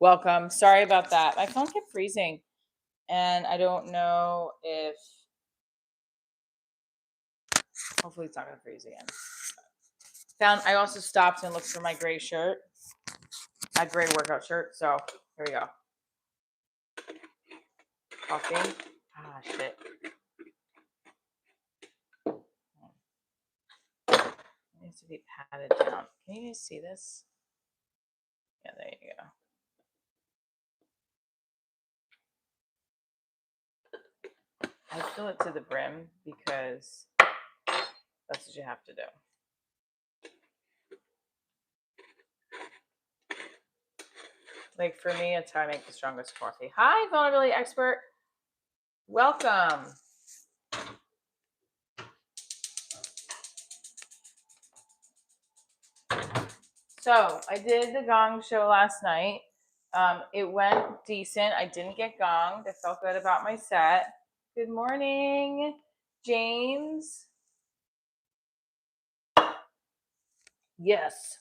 Welcome. Sorry about that. My phone kept freezing, and I don't know if. Hopefully, it's not going to freeze again. I also stopped and looked for my gray shirt, my gray workout shirt. So here we go. Coffee. Ah, shit. It needs to be patted down. Can you guys see this? Yeah, there you go. I fill it to the brim because that's what you have to do. Like for me, it's how I make the strongest coffee. Hi, vulnerability expert. Welcome. So I did the gong show last night. It went decent. I didn't get gonged. I felt good about my set. Good morning, James. Yes.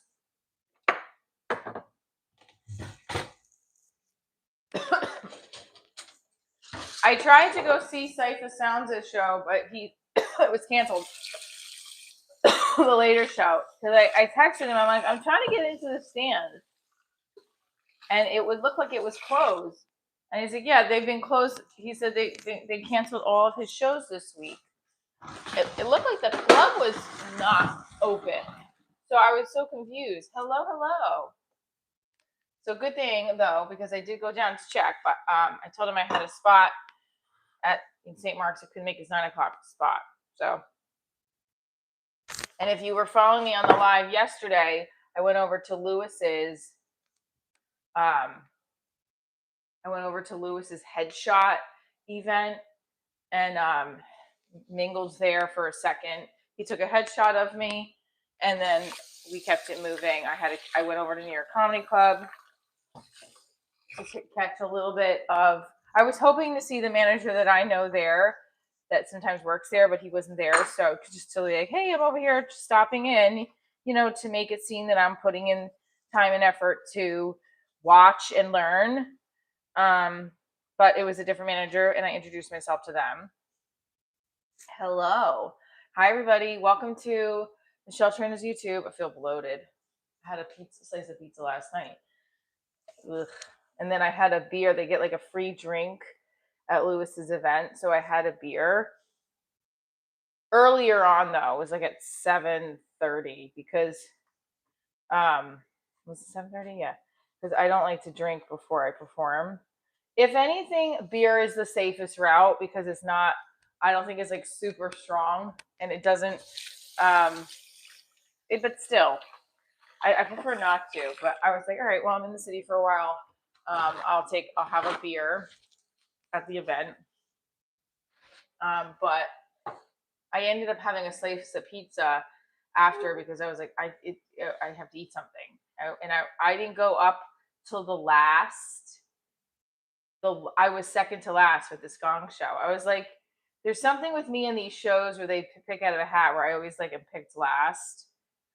I tried to go see Cypher Sounds' show, but it was canceled. The later show, because I texted him. I'm like, I'm trying to get into the stand, and it would look like it was closed. And he's like, yeah, they've been closed. He said they canceled all of his shows this week. It looked like the club was not open, so I was so confused. Hello. So good thing though, because I did go down to check, but I told him I had a spot in St. Mark's. I couldn't make his 9 o'clock spot. So, and if you were following me on the live yesterday, I went over to Lewis's. I went over to Lewis's headshot event and mingled there for a second. He took a headshot of me, and then we kept it moving. I went over to New York Comedy Club to catch a little bit of. I was hoping to see the manager that I know there, that sometimes works there, but he wasn't there. So just to be like, hey, I'm over here just stopping in, to make it seem that I'm putting in time and effort to watch and learn. But it was a different manager, and I introduced myself to them. Hello. Hi, everybody. Welcome to Michele Traina's YouTube. I feel bloated. I had a slice of pizza last night. Ugh. And then I had a beer. They get like a free drink at Lewis's event. So I had a beer. Earlier on, though, it was like at 7:30 because, was it 7:30? Yeah. Because I don't like to drink before I perform. If anything, beer is the safest route because it's not, I don't think it's like super strong, and it doesn't, but still, I prefer not to. But I was like, all right, well, I'm in the city for a while. I'll have a beer at the event. But I ended up having a slice of pizza after because I was like, I have to eat something. I didn't go up till the last. I was second to last with this gong show. I was like, there's something with me in these shows where they pick out of a hat where I always like am picked last,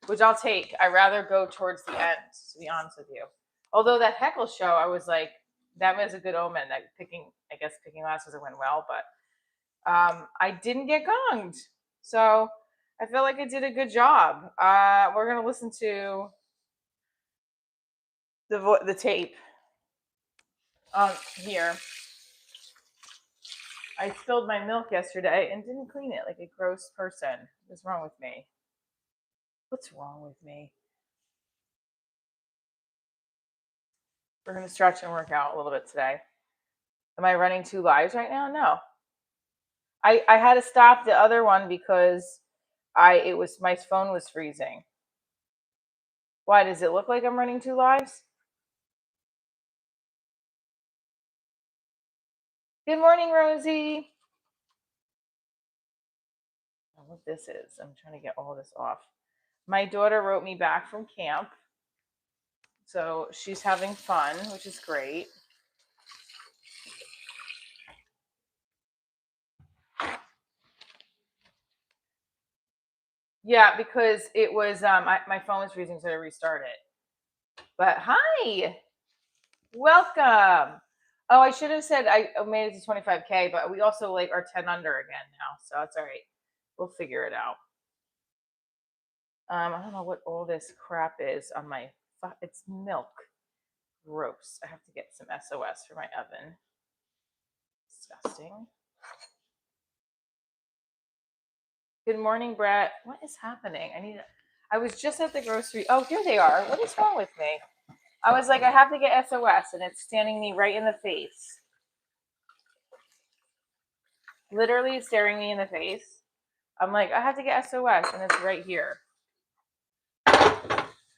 which I'll take. I'd rather go towards the end, to be honest with you. Although that heckle show, I was like, that was a good omen. That picking last was it went well, but I didn't get gonged, so I feel like I did a good job. We're gonna listen to the tape here. I spilled my milk yesterday and didn't clean it like a gross person. What's wrong with me? What's wrong with me? We're going to stretch and work out a little bit today. Am I running 2 lives right now? No. I had to stop the other one because my phone was freezing. Why does it look like I'm running 2 lives? Good morning, Rosie. I don't know what this is. I'm trying to get all this off. My daughter wrote me back from camp, so she's having fun, which is great. Yeah, because it was my phone was freezing, so I restarted it. But hi, Welcome. Oh, I should have said I made it to 25K, but we also like are 10 under again now, so it's all right. We'll figure it out. I don't know what all this crap is on my. It's milk. Gross. I have to get some SOS for my oven. Disgusting. Good morning, Brett. What is happening? I was just at the grocery. Oh, here they are. What is wrong with me? I was like, I have to get SOS, and it's standing me right in the face. Literally staring me in the face. I'm like, I have to get SOS, and it's right here.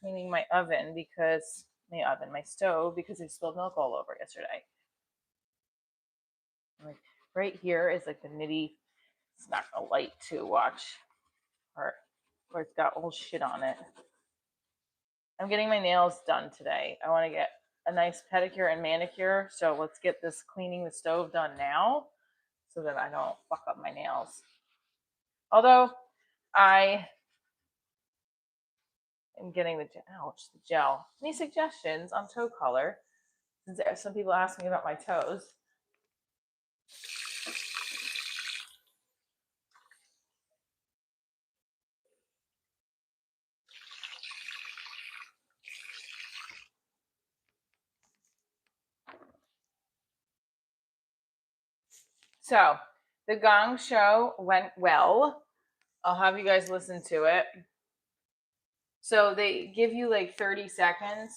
Cleaning my oven because my stove because I spilled milk all over yesterday. Like right here is like the nitty. It's not gonna light to watch, or it's got old shit on it. I'm getting my nails done today. I want to get a nice pedicure and manicure. So let's get this cleaning the stove done now so that I don't fuck up my nails. Although I am getting the gel. Any suggestions on toe color? Since some people ask me about my toes. So the Gong Show went well. I'll have you guys listen to it. So they give you like 30 seconds,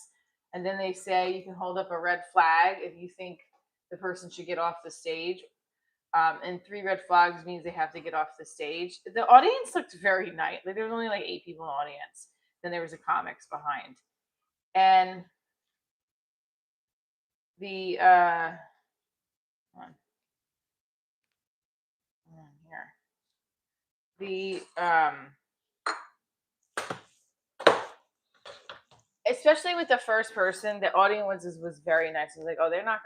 and then they say you can hold up a red flag if you think the person should get off the stage. And 3 red flags means they have to get off the stage. The audience looked very nice. Like there was only like 8 people in the audience. Then there was a comics behind, and the here especially with the first person, the audience was very nice. It was like, oh, they're not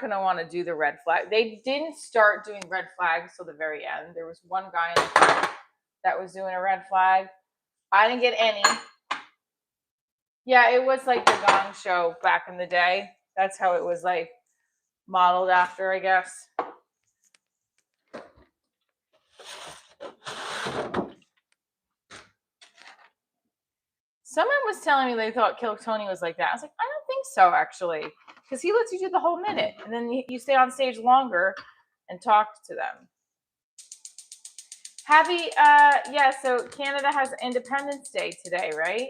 gonna want to do the red flag. They didn't start doing red flags till the very end. There was one guy in the front that was doing a red flag. I didn't get any. Yeah, it was like the Gong Show back in the day. That's how it was like modeled after, I guess. Someone was telling me they thought Kill Tony was like that. I was like, I don't think so, actually, because he lets you do the whole minute, and then you stay on stage longer and talk to them. Happy, yeah. So Canada has Independence Day today, right?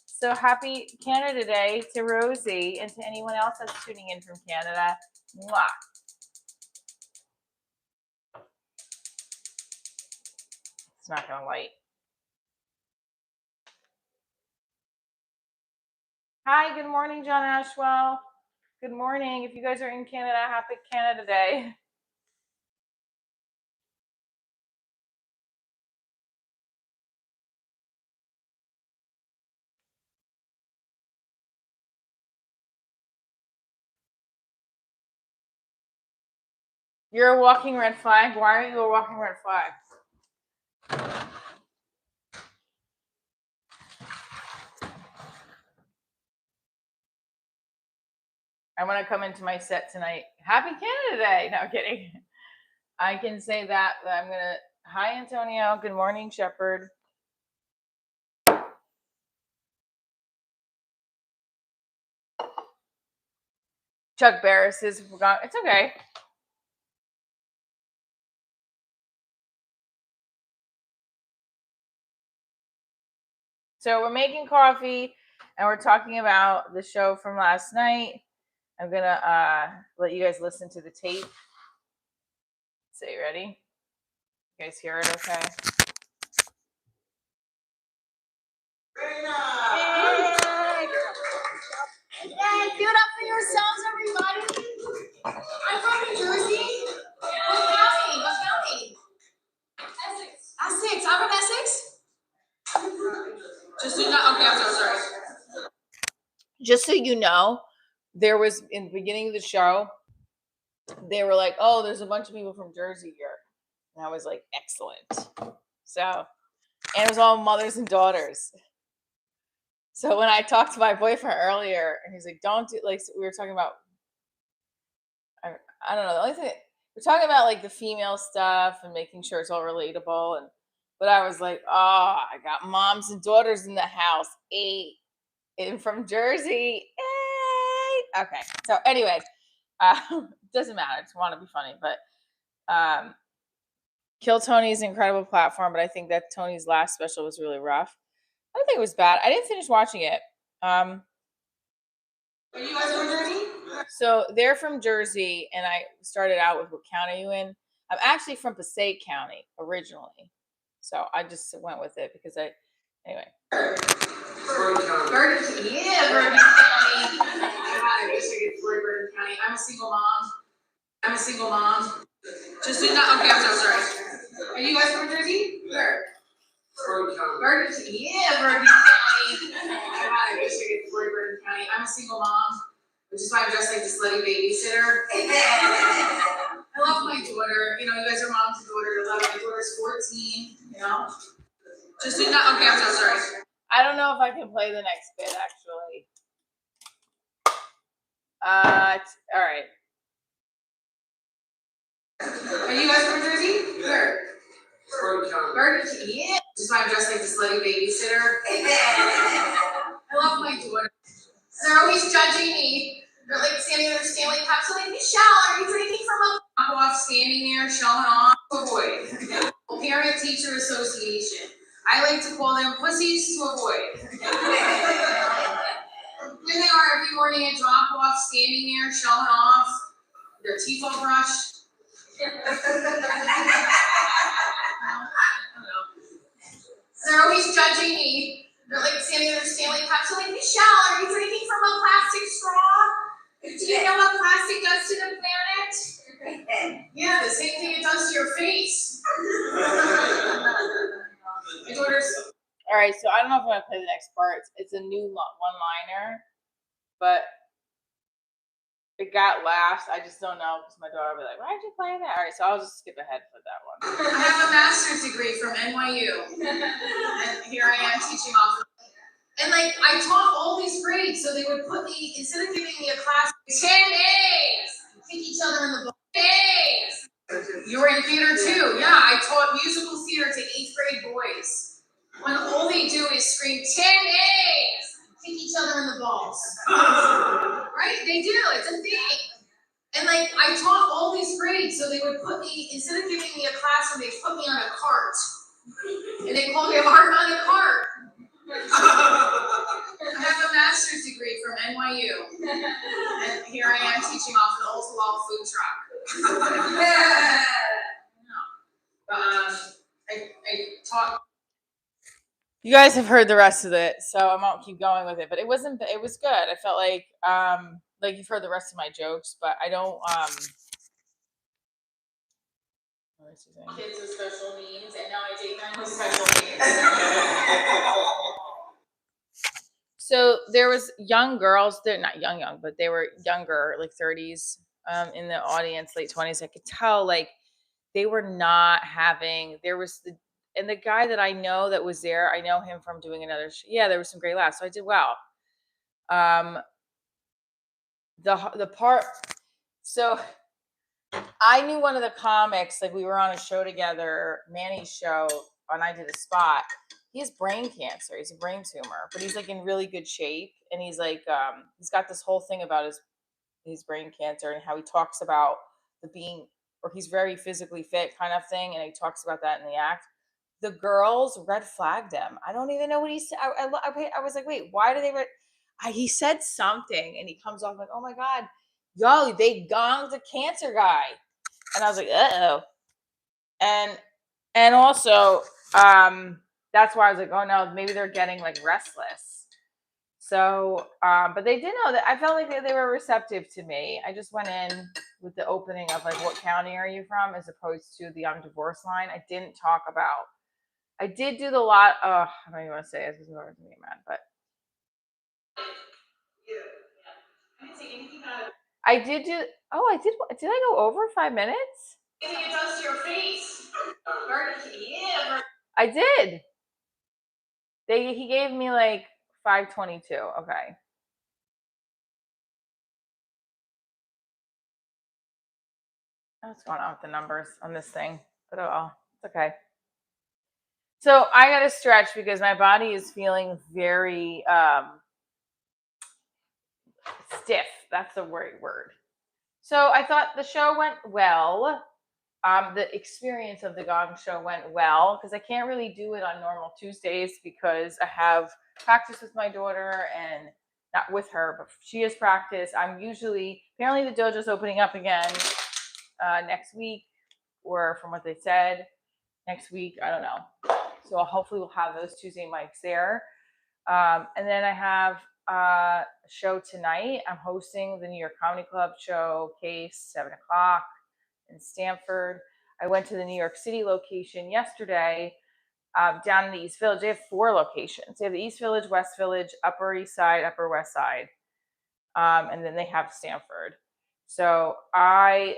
So happy Canada Day to Rosie and to anyone else that's tuning in from Canada. Mwah. It's not gonna light. Hi, good morning, John Ashwell. Good morning. If you guys are in Canada, happy Canada Day. You're a walking red flag. Why are you a walking red flag? I want to come into my set tonight. Happy Canada Day. No, I'm kidding. I can say that I'm going to. Hi, Antonio. Good morning, Shepherd. Chuck Barris is forgotten. It's okay. So we're making coffee and we're talking about the show from last night. I'm gonna let you guys listen to the tape. So you ready? You guys hear it okay? Give it up for yourselves, everybody. I'm from New Jersey. What county? What county? Essex. Essex. I'm from Essex. Just so you know, okay, I'm so sorry. Just so you know, there was in the beginning of the show, they were like, "Oh, there's a bunch of people from Jersey here," and I was like, "Excellent." So, and it was all mothers and daughters. So when I talked to my boyfriend earlier, and he's like, "Don't do like," we were talking about. I don't know. The only thing we're talking about, like the female stuff and making sure it's all relatable, and but I was like, "Oh, I got moms and daughters in the house. 8 and from Jersey. 8." Okay. So anyway, doesn't matter. I just want to be funny, but Kill Tony's an incredible platform, but I think that Tony's last special was really rough. I don't think it was bad. I didn't finish watching it. Are you guys from Jersey? So they're from Jersey, and I started out with what county are you in? I'm actually from Passaic County originally, so I just went with it because anyway. Bergen County, yeah, Bergen County. I wish I could afford Bergen County. I'm a single mom. Just do not. Okay, I'm so sorry. Are you guys from Jersey? Where? Bergen County, yeah, Bergen County. I wish I could afford Bergen County. I'm a single mom, which is why I'm dressed like this slutty babysitter. I love my daughter. You know, you guys are moms and daughters. I love my daughter's 14. You know, just do not. Okay, I'm so sorry. I don't know if I can play the next bit actually. All right. Are you guys from Jersey? Where? Bergen County, yeah. Which is why I'm dressed like this slutty babysitter. I love my daughter. They're always judging me. They're like standing there, Stanley Cups. So like, Michelle, are you drinking from a pop off, standing there, showing off? Avoid. Parent Teacher Association. I like to call them pussies to avoid. Here they are every morning at drop off, standing there, showing off. Their teeth all brushed. They're always judging me. They're like standing there, Stanley Cups. So like, Michelle, are you drinking from a plastic straw? Do you know what plastic does to the planet? Yeah, the same thing it does to your face. My daughter's. All right, so I don't know if I'm gonna play the next part. It's a new one-liner, but it got laughs. I just don't know because my daughter will be like, "Why did you play that?" All right, so I'll just skip ahead for that one. I have a master's degree from NYU, and here I am teaching off. And like I taught all these grades, so they would put me instead of giving me a class 10 A's, kick each other in the butt. A's. You were in theater too, yeah. I taught musical theater to 8th grade boys. When all they do is scream 10 A's, kick each other in the balls. Right? They do. It's a thing. And like I taught all these grades, so they would put me instead of giving me a classroom, they put me on a cart, and they called me a heart on a cart. I have a master's degree from NYU, and here I am teaching off an Ultra-Wall food truck. I taught. You guys have heard the rest of it, so I won't keep going with it. But it was good. I felt like you've heard the rest of my jokes, but I don't. Kids with special needs, and now I take them with special needs. So there was young girls. They're not young, but they were younger, like 30s, in the audience, late 20s. I could tell, like they were not having. There was the guy that I know that was there. I know him from doing another. Yeah, there was some great laughs, so I did well. The part. So I knew one of the comics. Like we were on a show together, Manny's show, and I did a spot. He has brain cancer. He's a brain tumor, but he's like in really good shape. And he's like, he's got this whole thing about his brain cancer and how he talks about he's very physically fit kind of thing. And he talks about that in the act. The girls red flagged him. I don't even know what he said. I was like, wait, why do they he said something and he comes off like, oh my God, yo, they gonged the cancer guy. And I was like, uh-oh. And also, that's why I was like, oh no, maybe they're getting like restless. So, but they did know that I felt like they were receptive to me. I just went in with the opening of like, what county are you from? As opposed to the divorce line. I didn't talk about, I did do the lot. I don't even want to say it because I'm going to get mad, but. I did do, did I go over 5 minutes? It does to your face. I did. He gave me like 522. Okay. What's going on with the numbers on this thing? But oh, it's okay. So I got to stretch because my body is feeling very stiff. That's the right word. So I thought the show went well. The experience of the Gong Show went well because I can't really do it on normal Tuesdays because I have practice with my daughter and not with her, but she has practice. I'm usually, apparently the dojo's opening up again next week, or from what they said, next week. I don't know. So hopefully we'll have those Tuesday mics there. And then I have a show tonight. I'm hosting the New York Comedy Club show, Case, 7 o'clock in Stamford. I went to the New York City location yesterday, down in the East Village. They have 4 locations. They have the East Village, West Village, Upper East Side, Upper West Side, and then they have Stamford. So ouch.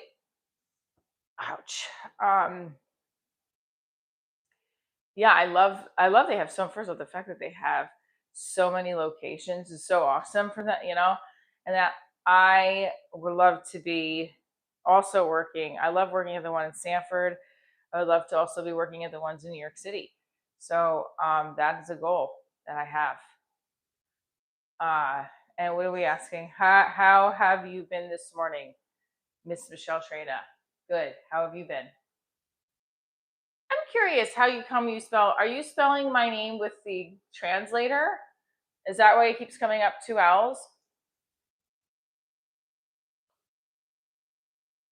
Yeah, I love they have so, first of all, the fact that they have so many locations is so awesome for that, and that I would love to be also working. I love working at the one in Stanford. I would love to also be working at the ones in New York City. So that is a goal that I have. And what are we asking? How have you been this morning, Miss Michele Traina? Good. How have you been? I'm curious how you spell. Are you spelling my name with the translator? Is that why it keeps coming up 2 L's?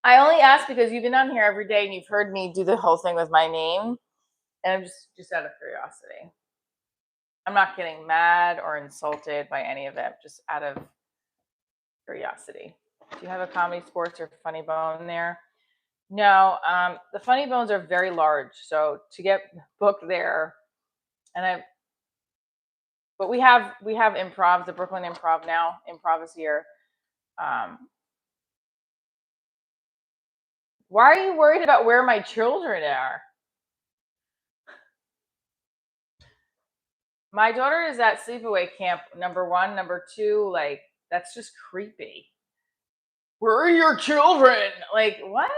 I only ask because you've been on here every day and you've heard me do the whole thing with my name, and I'm just out of curiosity. I'm not getting mad or insulted by any of it, just out of curiosity. Do you have a comedy, sports, or funny bone there? No, the funny bones are very large, so to get booked there, and but we have improv, the Brooklyn Improv now. Improv is here. Um, why are you worried about where my children are? My daughter is at sleepaway camp, number 1. Number 2, like, that's just creepy. Where are your children? Like, what?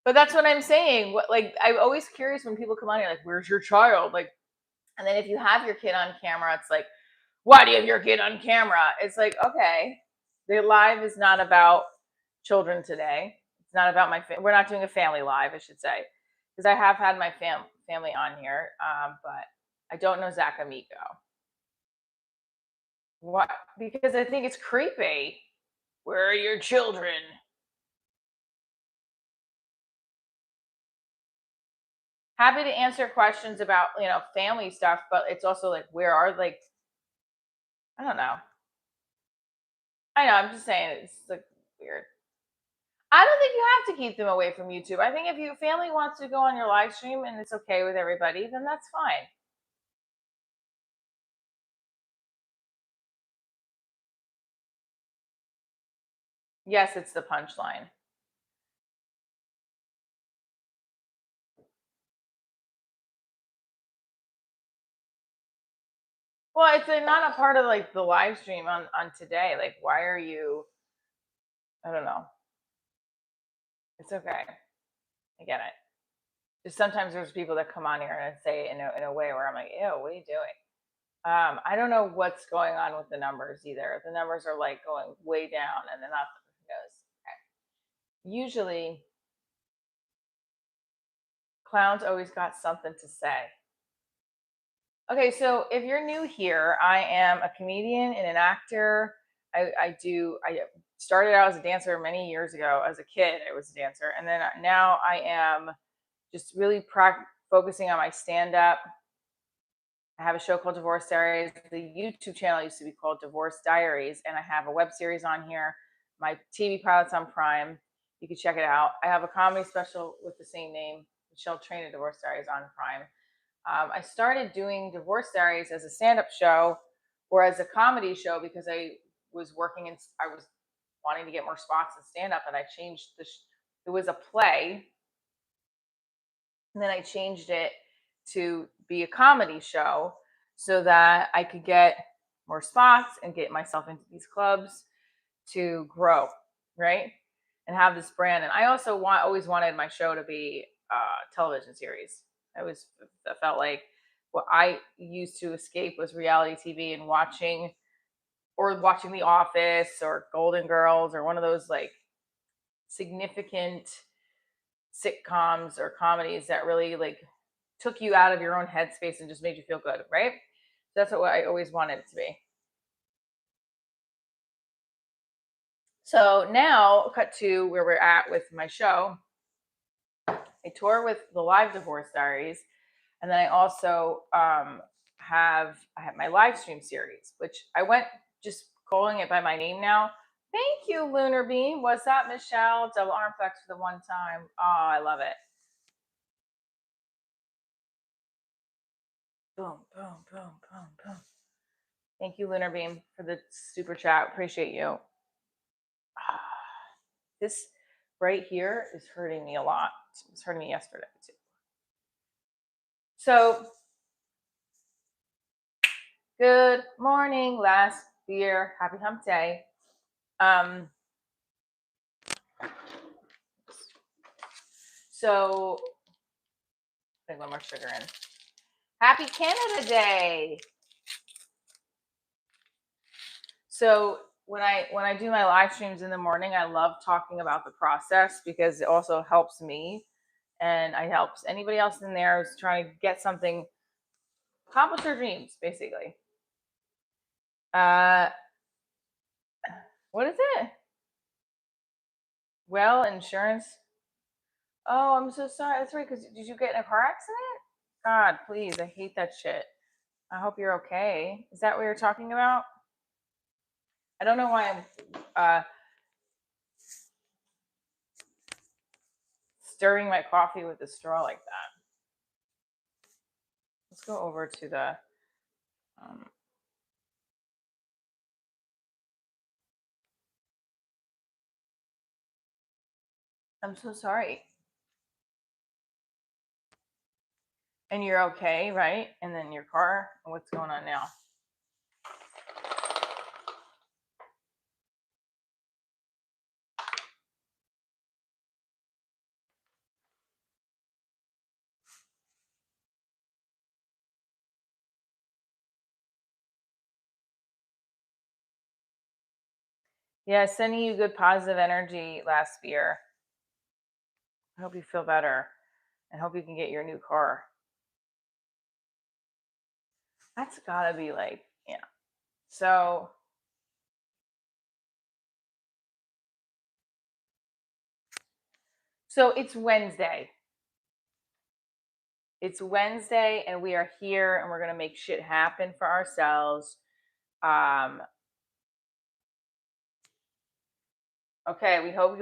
But that's what I'm saying. What, like, I'm always curious when people come on here, like, where's your child? Like, and then if you have your kid on camera, it's like, why do you have your kid on camera? It's like, okay, the live is not about children today. It's not about we're not doing a family live, I should say, because I have had my family on here, but I don't know Zach Amico. What? Because I think it's creepy. Where are your children? Happy to answer questions about family stuff, but it's also like, where are, like, I don't know. I know. I'm just saying it's like weird. I don't think you have to keep them away from YouTube. I think if your family wants to go on your live stream and it's okay with everybody, then that's fine. Yes, it's the punchline. Well, it's not a part of like the live stream on today. Like, why are you? I don't know. It's okay. I get it. Just sometimes there's people that come on here and say in a way where I'm like, ew, what are you doing? I don't know what's going on with the numbers either. The numbers are like going way down, and then up goes. Okay. Usually, clowns always got something to say. Okay, so if you're new here, I am a comedian and an actor. I started out as a dancer many years ago. As a kid, I was a dancer, and then now I am just really focusing on my stand up. I have a show called Divorce Diaries. The YouTube channel used to be called Divorce Diaries, and I have a web series on here. My TV pilot's on Prime. You can check it out. I have a comedy special with the same name, Michele Traina Divorce Diaries, on Prime. I started doing Divorce Diaries as a stand-up show or as a comedy show because I was working and I was wanting to get more spots in stand-up, and I changed it was a play, and then I changed it to be a comedy show so that I could get more spots and get myself into these clubs to grow, right? And have this brand. And I also always wanted my show to be a television series. I felt like what I used to escape was reality TV and watching The Office or Golden Girls or one of those like significant sitcoms or comedies that really like took you out of your own headspace and just made you feel good, right? That's what I always wanted it to be. So now, cut to where we're at with my show. I tour with the Live Divorce Diaries, and then I also I have my live stream series, which I went just calling it by my name now. Thank you, Lunar Beam. What's up, Michelle? Double arm flex for the one time. Oh, I love it. Boom, boom, boom, boom, boom. Thank you, Lunar Beam, for the super chat. Appreciate you. This right here is hurting me a lot. It was hurting me yesterday too. So, good morning, last beer. Happy hump day. So, I think one more sugar in. Happy Canada Day. So when I do my live streams in the morning, I love talking about the process because it also helps me and it helps anybody else in there who's trying to get something, accomplish their dreams, basically. What is it? Well, insurance. Oh, I'm so sorry. That's right. Because did you get in a car accident? God, please. I hate that shit. I hope you're okay. Is that what you're talking about? I don't know why I'm stirring my coffee with a straw like that. Let's go over to the I'm so sorry. And you're okay, right? And then your car, what's going on now? Yeah, sending you good positive energy last year. I hope you feel better and hope you can get your new car. That's gotta be like, yeah. So it's Wednesday. It's Wednesday and we are here and we're gonna make shit happen for ourselves. Okay, we hope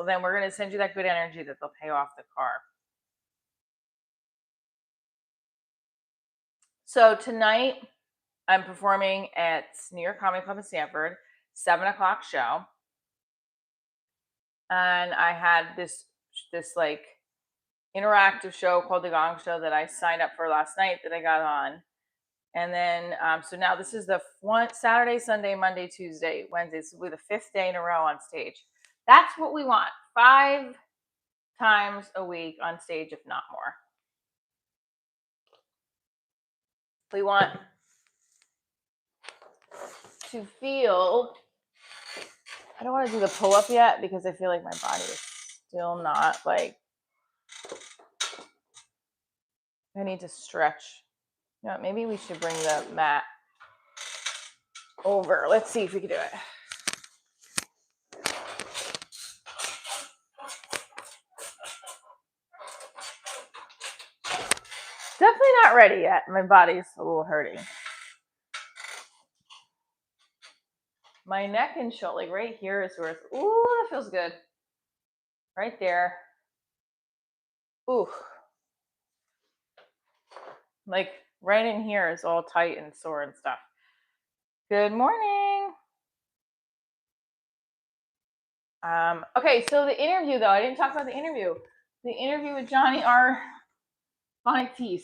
then we're gonna send you that good energy that they'll pay off the car. So tonight I'm performing at New York Comedy Club in Stanford, 7:00 show. And I had this like interactive show called The Gong Show that I signed up for last night that I got on. And then, so now this is the one Saturday, Sunday, Monday, Tuesday, Wednesday. This will be the 5th day in a row on stage. That's what we want. 5 times a week on stage, if not more. We want to feel, I don't want to do the pull up yet because I feel like my body is still not like, I need to stretch. You know, maybe we should bring the mat over. Let's see if we can do it. Definitely not ready yet. My body's a little hurting. My neck and shoulder, like right here is where it's, ooh, that feels good. Right there. Ooh. Like right in here is all tight and sore and stuff. Good morning. Okay, so the interview though, I didn't talk about the interview. The interview with Johnny R. Bonitis.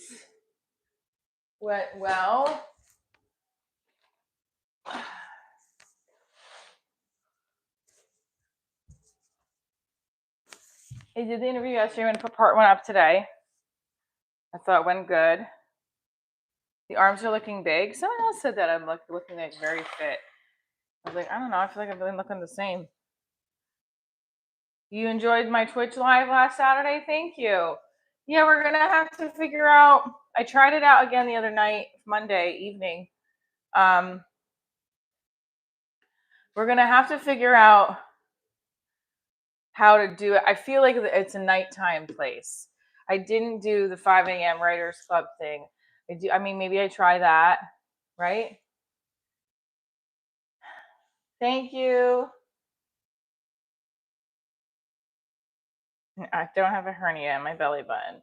Well, I did the interview yesterday. I'm going to put part one up today. I thought it went good. The arms are looking big. Someone else said that I'm looking like very fit. I was like, I don't know. I feel like I've been looking the same. You enjoyed my Twitch live last Saturday? Thank you. Yeah, we're going to have to figure out. I tried it out again the other night, Monday evening. We're going to have to figure out how to do it. I feel like it's a nighttime place. I didn't do the 5 a.m. Writers Club thing. I mean, maybe I try that, right? Thank you. I don't have a hernia in my belly button.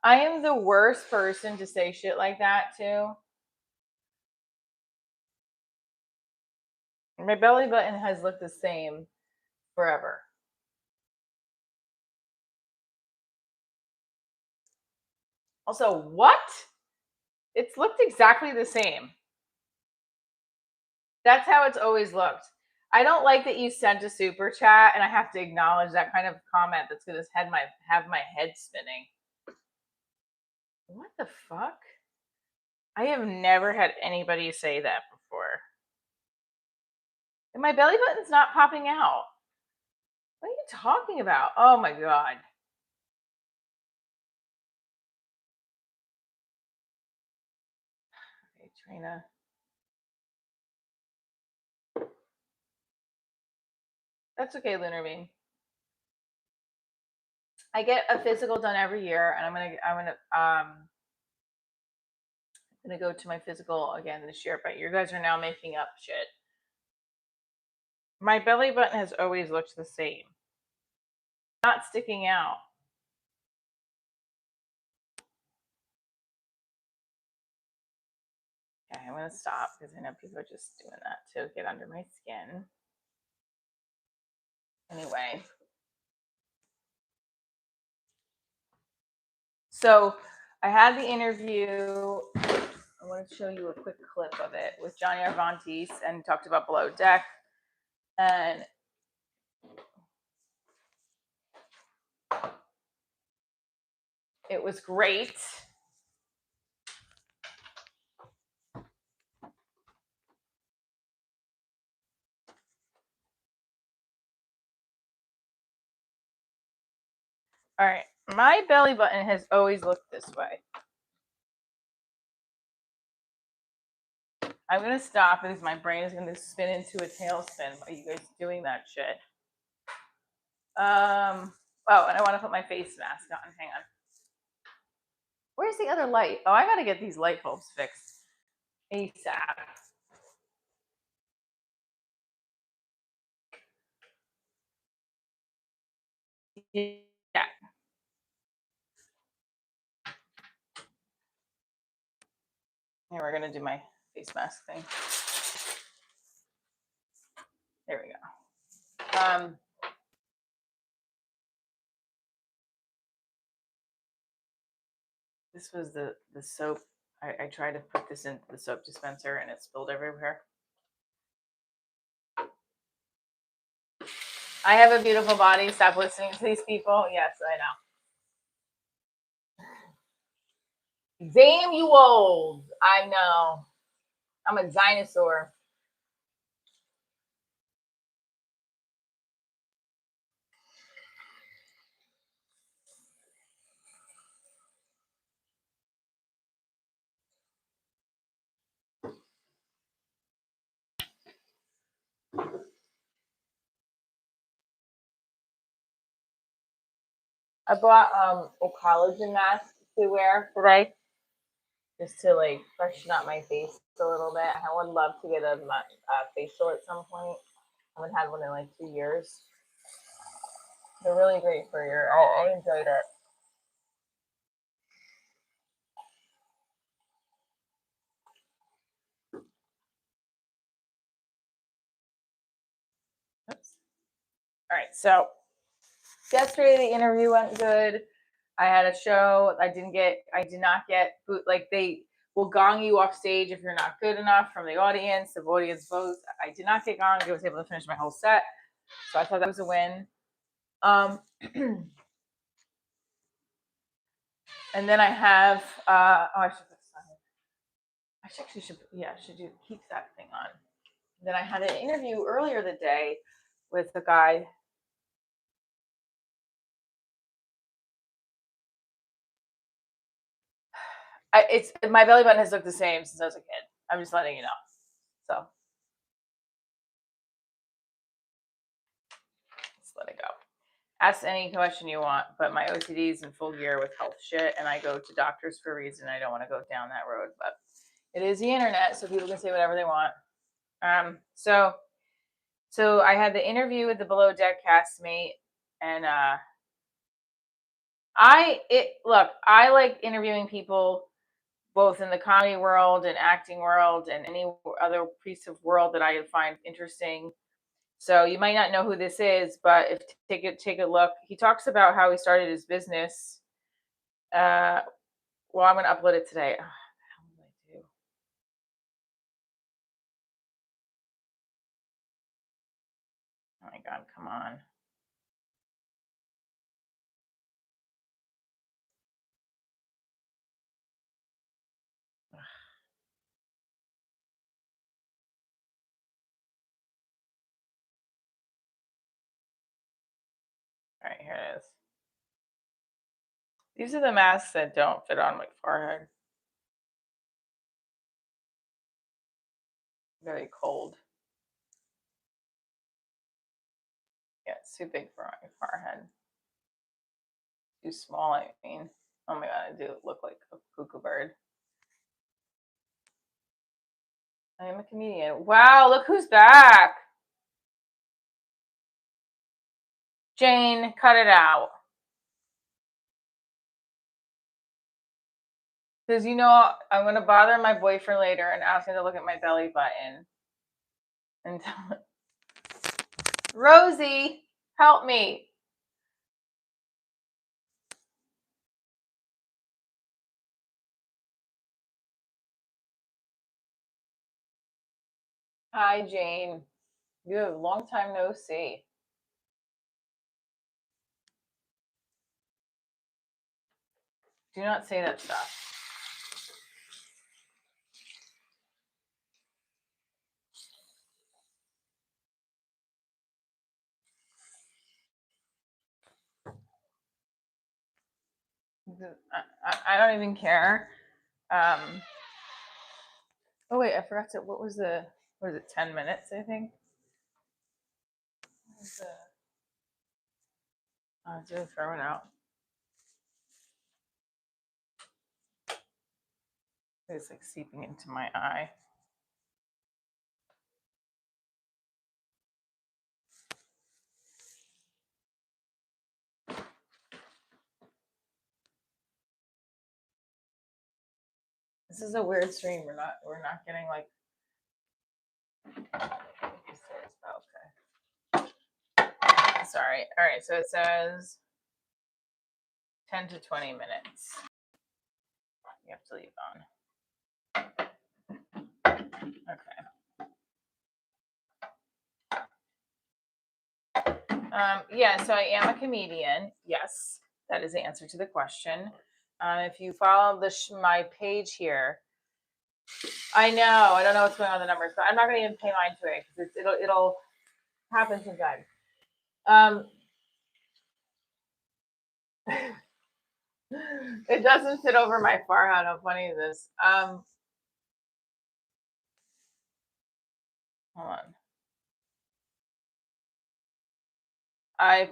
I am the worst person to say shit like that to. My belly button has looked the same forever. Also, what? It's looked exactly the same. That's how it's always looked. I don't like that you sent a super chat and I have to acknowledge that kind of comment that's going to have my head spinning. What the fuck? I have never had anybody say that before. And my belly button's not popping out. What are you talking about? Oh my god. Okay, Traina. That's okay, Lunar Bean. I get a physical done every year, and I'm gonna go to my physical again this year. But you guys are now making up shit. My belly button has always looked the same, not sticking out. Okay, I'm gonna stop because I know people are just doing that to get under my skin. Anyway, so I had the interview. I want to show you a quick clip of it with Johnny Arvantes, and talked about Below Deck, and it was great. All right, my belly button has always looked this way. I'm gonna stop because my brain is gonna spin into a tailspin by you guys doing that shit. Oh, and I want to put my face mask on. Hang on. Where's the other light? Oh, I gotta get these light bulbs fixed ASAP. Yeah. And we're gonna do my face mask thing. There we go. This was the soap. I tried to put this into the soap dispenser and it spilled everywhere. I have a beautiful body. Stop listening to these people. Yes, I know. Damn you old. I know. I'm a dinosaur. I bought a collagen mask to wear today, just to like freshen up my face a little bit. I would love to get a facial at some point. I haven't had one in like 2 years. They're really great for your. I enjoyed it. Oops. All right, so yesterday the interview went good. I had a show. I did not get boot. Like will gong you off stage if you're not good enough from the audience. The audience votes. I did not get gonged. I was able to finish my whole set, so I thought that was a win. And then I have I should keep that thing on. Then I had an interview earlier the day with a guy. It's my belly button has looked the same since I was a kid. I'm just letting you know. So let's let it go. Ask any question you want, but my OCD is in full gear with health shit, and I go to doctors for a reason. I don't want to go down that road, but it is the internet, so people can say whatever they want. So I had the interview with the Below Deck castmate, and I like interviewing people both in the comedy world and acting world and any other piece of world that I find interesting. So you might not know who this is, but if take a look. He talks about how he started his business. I'm going to upload it today. Oh, what the hell did I do? Oh my God, come on. All right, here it is. These are the masks that don't fit on my forehead. Very cold. Yeah, it's too big for my forehead. Too small, I mean. Oh my God, I do look like a cuckoo bird. I am a comedian. Wow, look who's back. Jane, cut it out. Because I'm going to bother my boyfriend later and ask him to look at my belly button. And Rosie, help me. Hi, Jane. You have a long time no see. Do not say that stuff. I don't even care. Oh wait, I forgot to. What was it? 10 minutes? I think. I'll just throw it out. It's like seeping into my eye. This is a weird stream. We're not getting like. Okay. Sorry. All right. So it says 10 to 20 minutes. You have to leave on. Okay. Yeah, so I am a comedian. Yes, that is the answer to the question. If you follow my page here, I know I don't know what's going on with the numbers, but I'm not going to even pay mind to it because it'll happen sometime. It doesn't sit over my forehead. How funny is this? Hold on. I've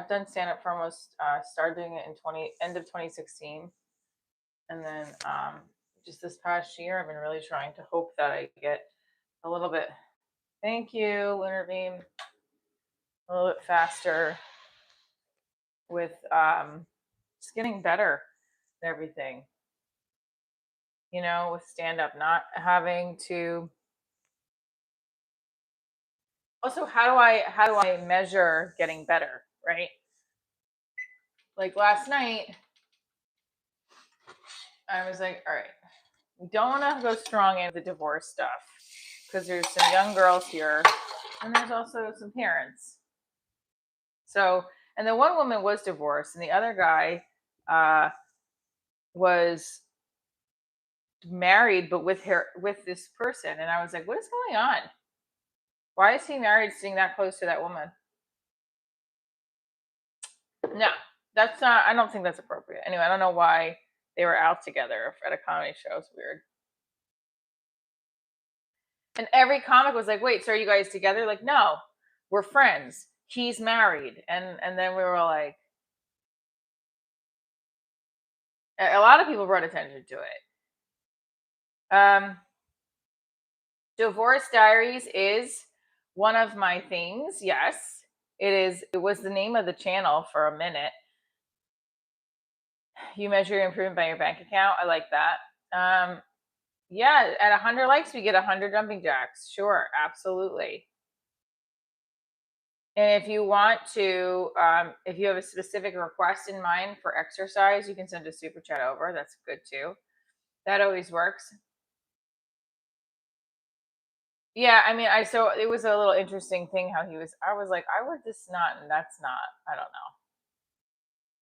done stand up for almost started doing it in end of 2016, and then just this past year I've been really trying to hope that I get a little bit. Thank you, Lunar Beam. A little bit faster with just getting better and everything. With stand up, not having to. Also, how do I measure getting better, right? Like last night, I was like, all right, We don't want to go strong into the divorce stuff because there's some young girls here and there's also some parents. So, and the one woman was divorced and the other guy was married but with this person, and I was like, what is going on? Why is he married sitting that close to that woman? No, that's not, I don't think that's appropriate. Anyway, I don't know why they were out together at a comedy show. It's weird. And every comic was like, wait, so are you guys together? Like, no, we're friends. He's married. And then we were like, a lot of people brought attention to it. Divorce Diaries is one of my things. Yes, it is. It was the name of the channel for a minute. You measure your improvement by your bank account. I like that. Yeah, at 100 likes, we get 100 jumping jacks. Sure, absolutely. And if you want to, if you have a specific request in mind for exercise, you can send a super chat over. That's good too. That always works. Yeah, I mean, so it was a little interesting thing how I was like, I would this not, and that's not, I don't know.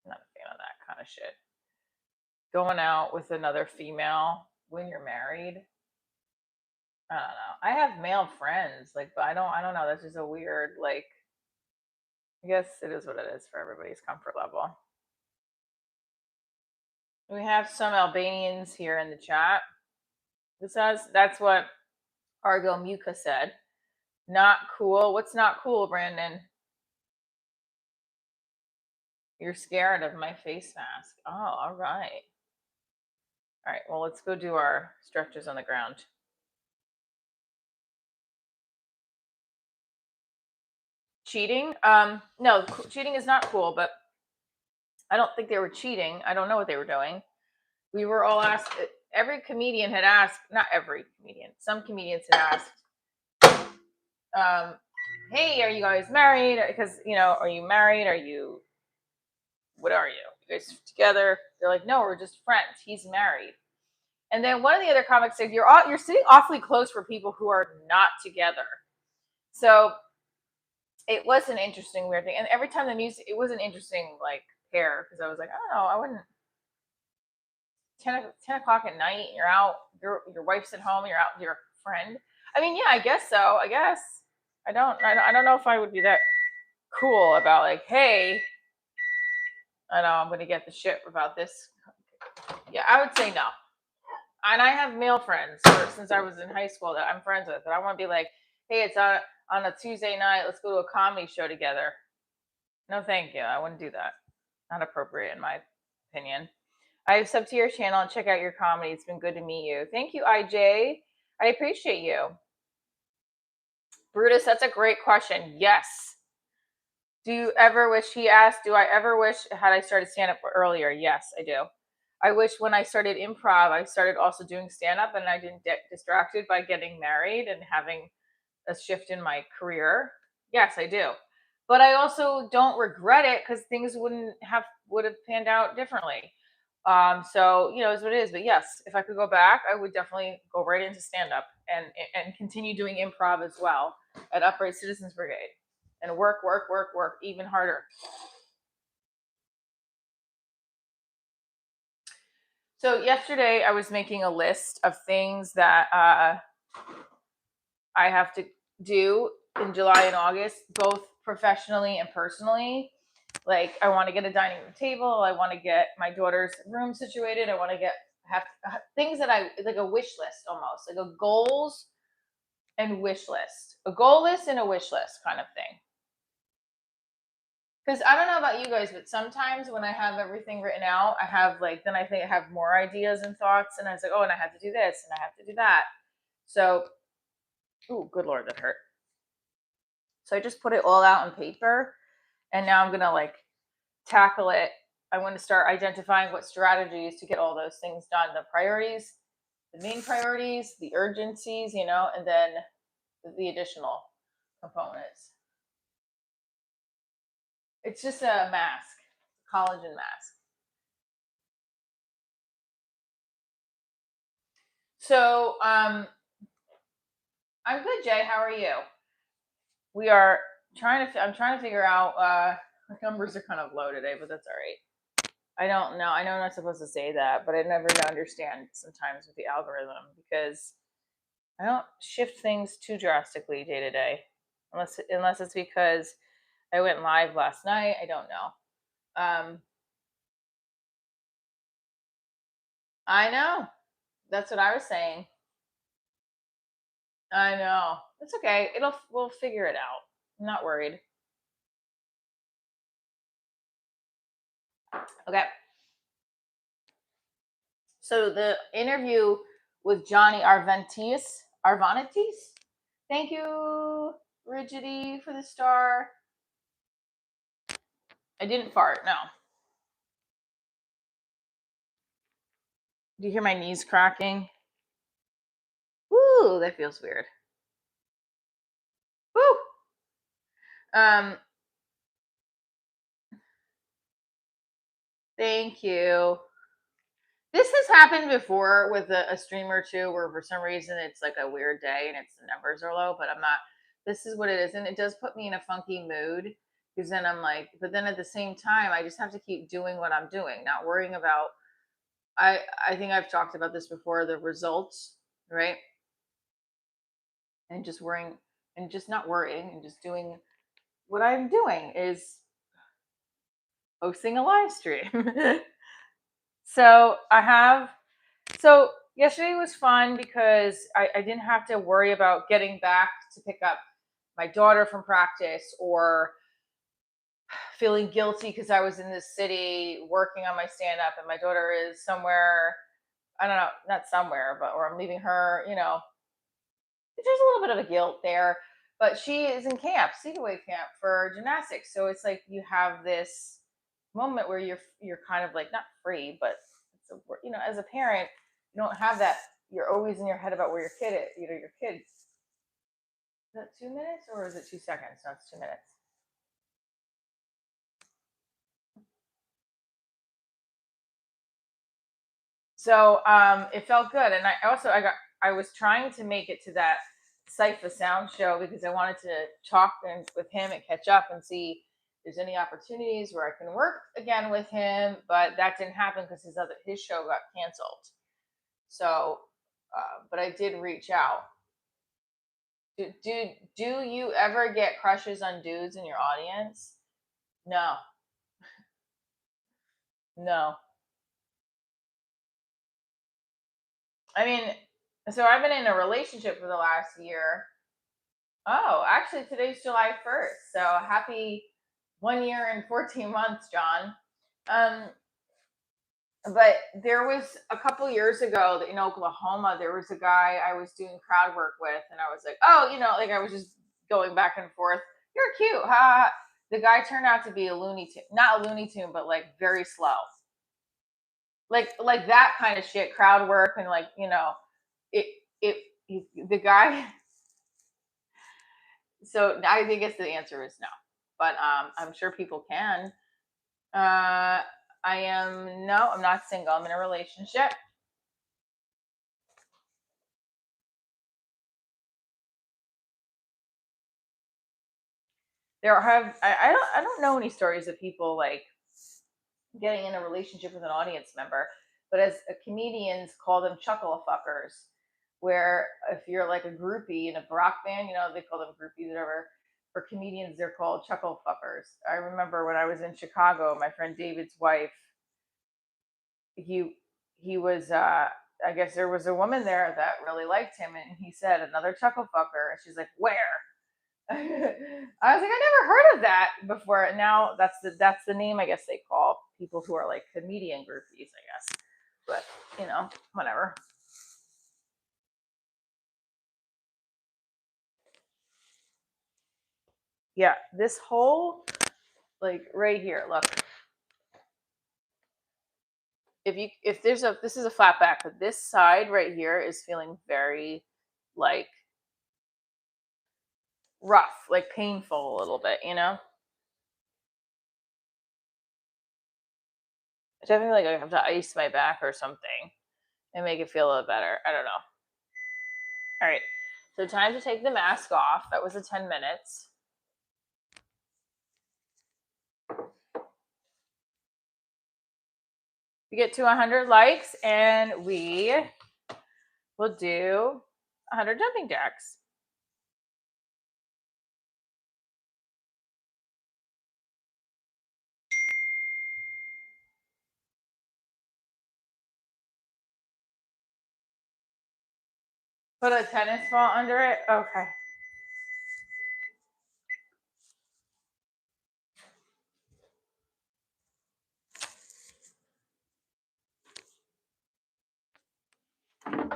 I'm not a fan of that kind of shit. Going out with another female when you're married. I don't know. I have male friends, like, but I don't know. That's just a weird, like, I guess it is what it is for everybody's comfort level. We have some Albanians here in the chat. That's what Argo Muka said. Not cool. What's not cool, Brandon? You're scared of my face mask. Oh, all right. All right, well, let's go do our stretches on the ground. Cheating? No, cheating is not cool, but I don't think they were cheating. I don't know what they were doing. We were all asked, every comedian had asked, not every comedian, some comedians had asked, hey, are you guys married? Because, are you married? What are you? You guys together? They're like, no, we're just friends. He's married. And then one of the other comics said, you're sitting awfully close for people who are not together. So it was an interesting, weird thing. And every time the music, it was an interesting, like, pair, because I was like, I don't know, I wouldn't. 10 o'clock at night, you're out, your wife's at home, you're out with your friend. I mean, yeah, I guess so. I guess I don't know if I would be that cool about, like, hey, I know I'm gonna get the shit about this. Yeah, I would say no. And I have male friends since I was in high school that I'm friends with, but I want to be like, hey, it's on a Tuesday night, let's go to a comedy show together. No, thank you. I wouldn't do that. Not appropriate in my opinion. I have subbed to your channel and check out your comedy. It's been good to meet you. Thank you, IJ. I appreciate you. Brutus, that's a great question. Yes. Do you ever wish, he asked, do I ever wish had I started stand-up earlier? Yes, I do. I wish when I started improv, I started also doing stand-up and I didn't get distracted by getting married and having a shift in my career. Yes, I do. But I also don't regret it because things would have panned out differently. So it's what it is. But yes, if I could go back, I would definitely go right into stand-up and continue doing improv as well at Upright Citizens Brigade and work even harder. So yesterday I was making a list of things that I have to do in July and August, both professionally and personally. Like, I want to get a dining room table. I want to get my daughter's room situated. I want to have things that like a wish list, almost like a goals and wish list, a goal list and a wish list kind of thing. Because I don't know about you guys, but sometimes when I have everything written out, then I think I have more ideas and thoughts, and I was like, oh, and I have to do this and I have to do that. So, oh, good Lord, that hurt. So I just put it all out on paper, and now I'm gonna like tackle it. I want to start identifying what strategies to get all those things done. The priorities, the main priorities, the urgencies, and then the additional components. It's just a mask, collagen mask. So, I'm good, Jay. How are you? We are I'm trying to figure out. My numbers are kind of low today, but that's all right. I don't know. I know I'm not supposed to say that, but I never understand sometimes with the algorithm because I don't shift things too drastically day to day, unless it's because I went live last night. I don't know. I know. That's what I was saying. I know. It's okay. We'll figure it out. I'm not worried. Okay. So the interview with Johnny Arvanites. Thank you, Rigidity, for the star. I didn't fart. No. Do you hear my knees cracking? Woo, that feels weird. Woo. Um. Thank you. This has happened before with a streamer too, where for some reason it's like a weird day and it's the numbers are low, but I'm not. This is what it is, and it does put me in a funky mood because then I'm like, but then at the same time, I just have to keep doing what I'm doing, not worrying about. I think I've talked about this before, the results, right? And just worrying and just not worrying and just doing what I'm doing is hosting a live stream. So I have so yesterday was fun because I didn't have to worry about getting back to pick up my daughter from practice or feeling guilty because I was in this city working on my stand up and my daughter is somewhere, I don't know, not somewhere, but or I'm leaving her, there's a little bit of a guilt there. But she is in camp, sleepaway camp for gymnastics. So it's like you have this moment where you're kind of like not free, but it's as a parent, you don't have that. You're always in your head about where your kid is, your kid. Is that 2 minutes or is it 2 seconds? No, it's 2 minutes. So it felt good, and I was trying to make it to that Cypher Sound show because I wanted to talk with him and catch up and see if there's any opportunities where I can work again with him, but that didn't happen because his show got canceled. So, but I did reach out. Do you ever get crushes on dudes in your audience? No, no. I mean, so I've been in a relationship for the last year. Oh, actually, today's July 1st. So happy 1 year and 14 months, John. Um, but there was a couple years ago that in Oklahoma, there was a guy I was doing crowd work with, and I was like, oh, like I was just going back and forth. You're cute, ha. The guy turned out to be a Looney Tune, not a Looney Tune, but like very slow, like that kind of shit, crowd work, and like it it the guy. So I think the answer is no, but I'm sure people can. I'm not single. I'm in a relationship. I don't know any stories of people like getting in a relationship with an audience member, but as comedians call them chuckle fuckers, where if you're like a groupie in a rock band, they call them groupies, whatever. For comedians, they're called chuckle fuckers. I remember when I was in Chicago, my friend David's wife, he was I guess there was a woman there that really liked him, and he said another chuckle fucker, and she's like, where? I was like, I never heard of that before. Now that's the name I guess they call people who are like comedian groupies, I guess. But whatever. Yeah, this whole like right here, look. If this is a flat back, but this side right here is feeling very like rough, like painful a little bit, I definitely like I have to ice my back or something and make it feel a little better. I don't know. All right. So time to take the mask off. That was a 10 minutes. We get to 100 likes and we will do 100 jumping jacks. Put a tennis ball under it? Okay.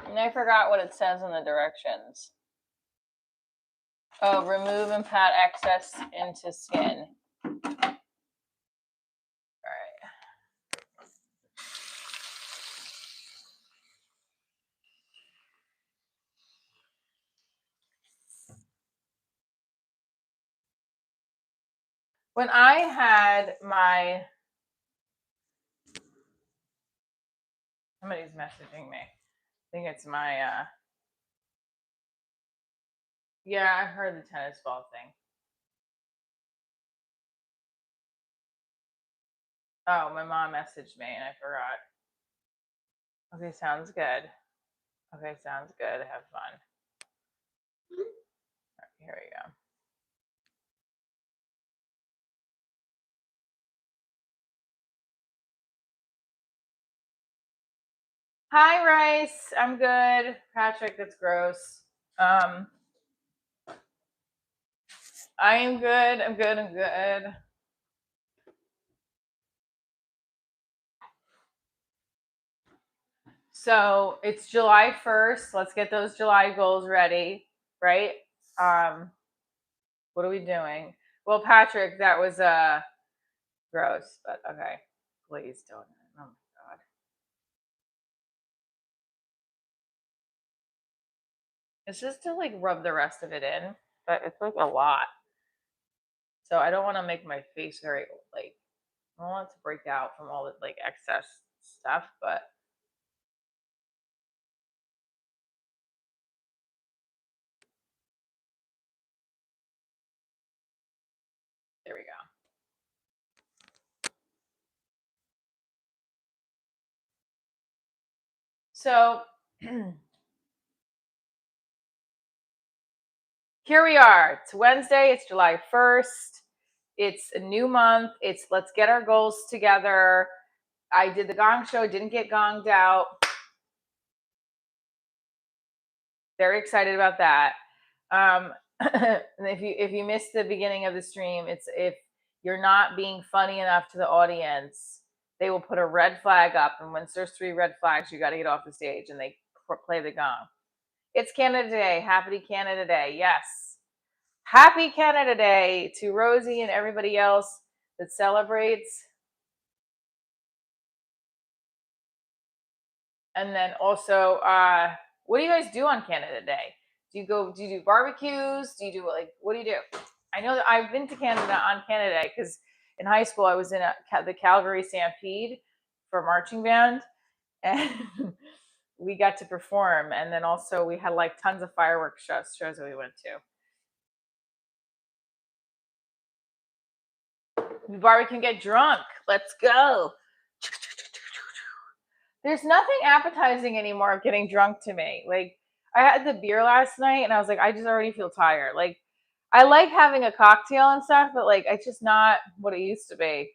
And I forgot what it says in the directions. Oh, remove and pat excess into skin. All right. When I had my, somebody's messaging me. I think it's my, yeah, I heard the tennis ball thing. Oh, my mom messaged me and I forgot. Okay, sounds good. Okay, sounds good. Have fun. All right, here we go. Hi, Rice. I'm good. Patrick, that's gross. I am good. I'm good. I'm good. So it's July 1st. Let's get those July goals ready, right? What are we doing? Well, Patrick, that was gross, but okay. Please don't. Oh my god. It's just to like rub the rest of it in, but it's like a lot. So I don't want to make my face very like, I don't want it to break out from all the like excess stuff, but there we go. So here we are. It's Wednesday. It's July 1st. It's a new month. It's let's get our goals together. I did the gong show, didn't get gonged out. Very excited about that. And if you missed the beginning of the stream, it's if you're not being funny enough to the audience, they will put a red flag up, and once there's 3 red flags, you got to get off the stage, and they play the gong. It's Canada Day. Happy Canada Day. Yes. Happy Canada Day to Rosie and everybody else that celebrates. And then also, what do you guys do on Canada Day? Do you do barbecues? Do you do like, what do you do? I know that I've been to Canada on Canada Day because in high school I was in the Calgary Stampede for marching band, and we got to perform. And then also we had like tons of fireworks shows that we went to. We barbecue and get drunk. Let's go. There's nothing appetizing anymore of getting drunk to me. Like, I had the beer last night and I was like, I just already feel tired. Like, I like having a cocktail and stuff, but like, it's just not what it used to be.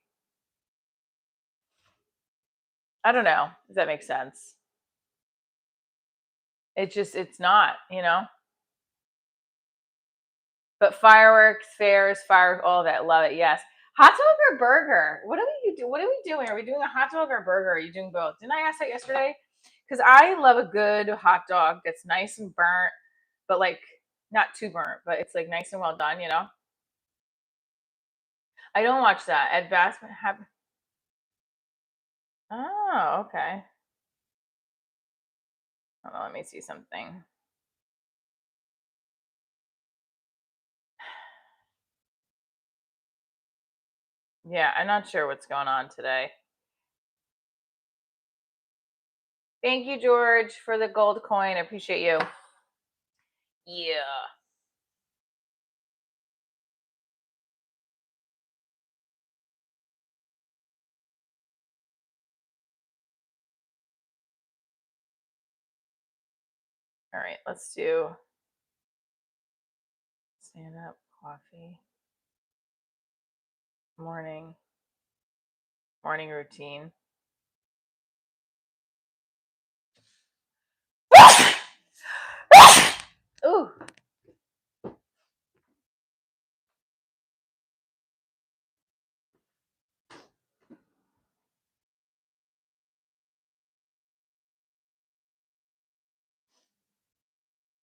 I don't know. Does that make sense? It's not, you know? But fireworks, fairs, all that. Love it. Yes. Hot dog or burger? What are we doing? Are we doing a hot dog or burger? Are you doing both? Didn't I ask that yesterday? Because I love a good hot dog that's nice and burnt, but like not too burnt, but it's like nice and well done, you know? I don't watch that. Ed Bassman have. Oh, okay. Hold on, let me see something. Yeah, I'm not sure what's going on today. Thank you, George, for the gold coin. I appreciate you. Yeah. All right, let's do stand up, coffee, morning routine. Ooh.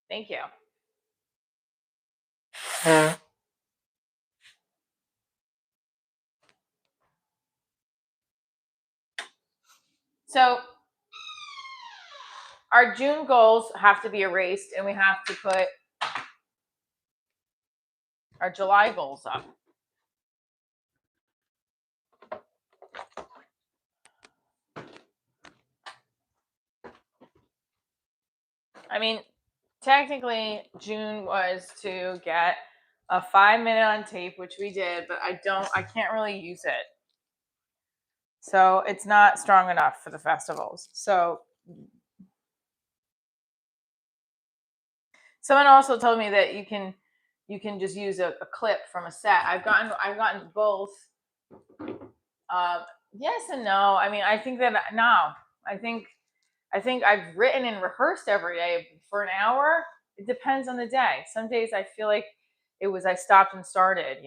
Thank you. So our June goals have to be erased, and we have to put our July goals up. I mean, technically, June was to get a 5-minute on tape, which we did, but I can't really use it. So it's not strong enough for the festivals. So someone also told me that you can just use a clip from a set. I've gotten both. Yes and no. I mean, I think that no. I think I've written and rehearsed every day for an hour. It depends on the day. Some days I feel like I stopped and started.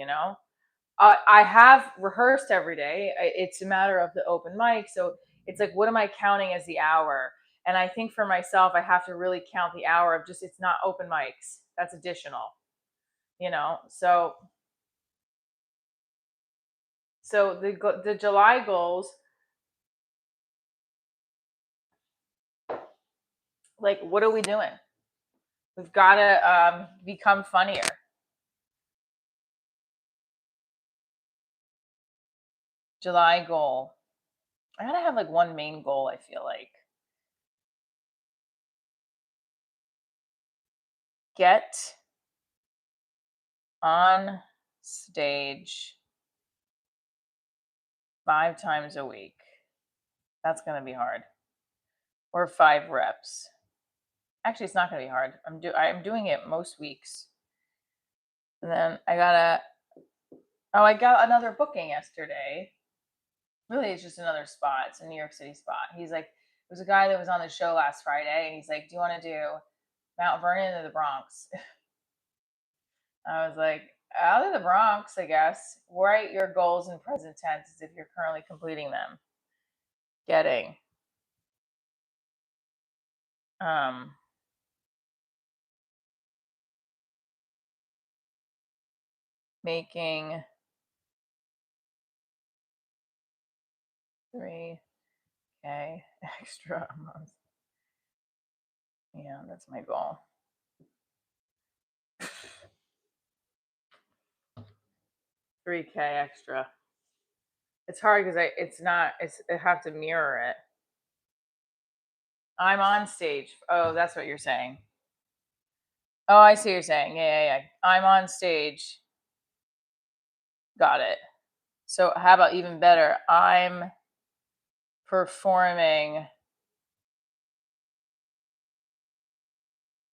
I have rehearsed every day. It's a matter of the open mic. So it's like, what am I counting as the hour? And I think for myself, I have to really count the hour of just, it's not open mics. That's additional, So the July goals, like, what are we doing? We've got to become funnier. July goal. I gotta have like one main goal, I feel like. Get on stage 5 times a week. That's gonna be hard. Or 5 reps. Actually, it's not gonna be hard. I'm doing it most weeks. And then I got another booking yesterday. Really, it's just another spot. It's a New York City spot. He's like, it was a guy that was on the show last Friday, and he's like, "Do you want to do Mount Vernon or the Bronx?" I was like, "Out of the Bronx, I guess." Write your goals in present tense as if you're currently completing them. Getting, making 3K extra a month. Yeah, that's my goal. 3K extra. It's hard because I have to mirror it. I'm on stage. Oh, that's what you're saying. Oh, I see what you're saying. Yeah. I'm on stage. Got it. So how about even better? I'm performing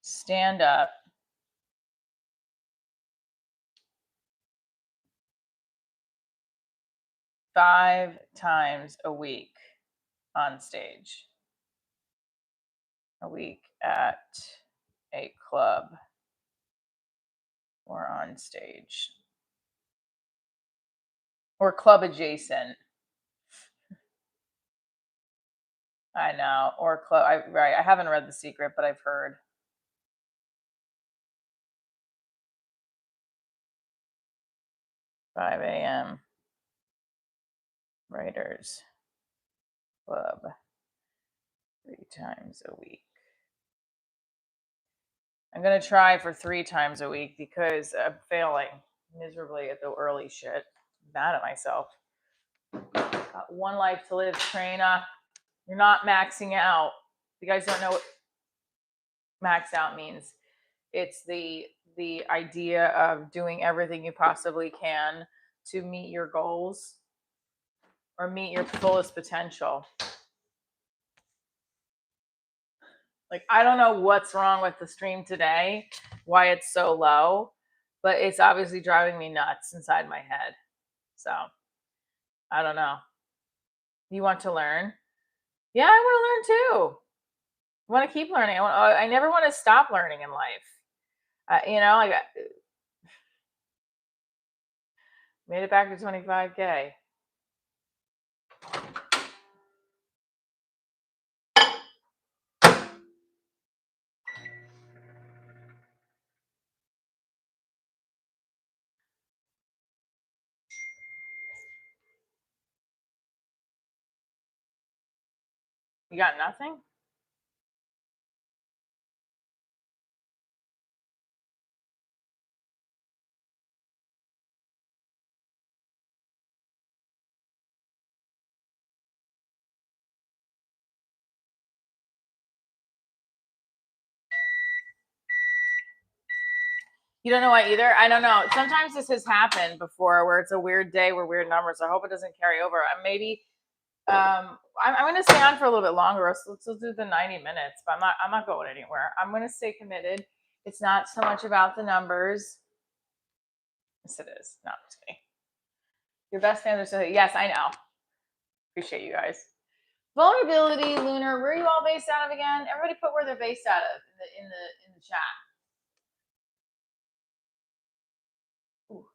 stand up five times a week on stage. A week at a club or on stage. Or club adjacent. I know. Or club. Right. I haven't read The Secret, but I've heard. "5 a.m. Writers Club 3 times a week." I'm going to try for 3 times a week because I'm failing miserably at the early shit. I'm mad at myself. Got one life to live, Traina. You're not maxing out. You guys don't know what max out means. It's the idea of doing everything you possibly can to meet your goals or meet your fullest potential. Like, I don't know what's wrong with the stream today, why it's so low, but it's obviously driving me nuts inside my head. So, I don't know. You want to learn? Yeah, I want to learn too. I want to keep learning. I never want to stop learning in life. Like, made it back to 25K. You got nothing? You don't know why either? I don't know. Sometimes this has happened before where it's a weird day with weird numbers. I hope it doesn't carry over. Maybe I'm going to stay on for a little bit longer. So let's do the 90 minutes, but I'm not going anywhere. I'm going to stay committed. It's not so much about the numbers. Yes, it is. No, I'm just kidding. Your best fans are so, yes, I know. Appreciate you guys. Vulnerability, Lunar. Where are you all based out of again? Everybody put where they're based out of in the chat. Ooh.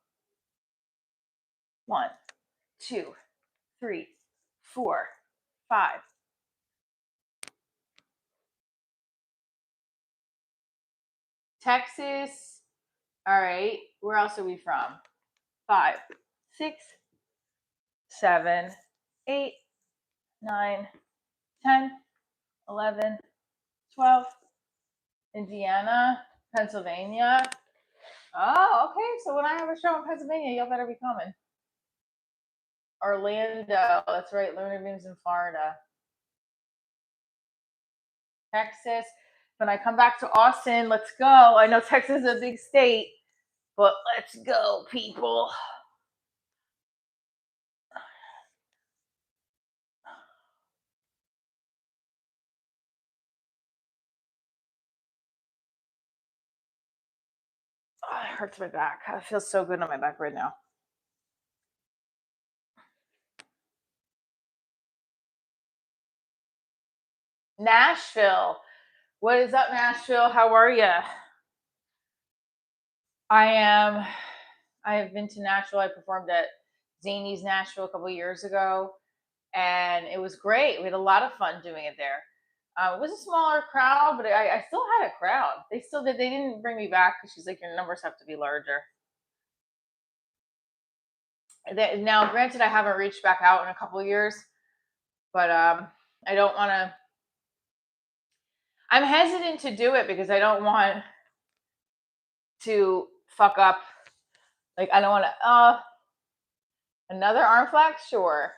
1, 2, 3, 4, 5. Texas. All right. Where else are we from? 5, 6, 7, 8, 9, 10, 11, 12. Indiana, Pennsylvania. Oh, okay. So when I have a show in Pennsylvania, y'all better be coming. Orlando. That's right. Lunar Beams in Florida. Texas. When I come back to Austin, let's go. I know Texas is a big state, but let's go, people. Oh, it hurts my back. I feel so good on my back right now. Nashville. What is up, Nashville? How are you? I have been to Nashville. I performed at Zany's Nashville a couple of years ago, and it was great. We had a lot of fun doing it there. It was a smaller crowd, but I still had a crowd. They still did. They didn't bring me back because she's like, your numbers have to be larger. Now, granted, I haven't reached back out in a couple of years, but I don't want to. I'm hesitant to do it because I don't want to fuck up. Like, I don't want to. Another arm flex, sure.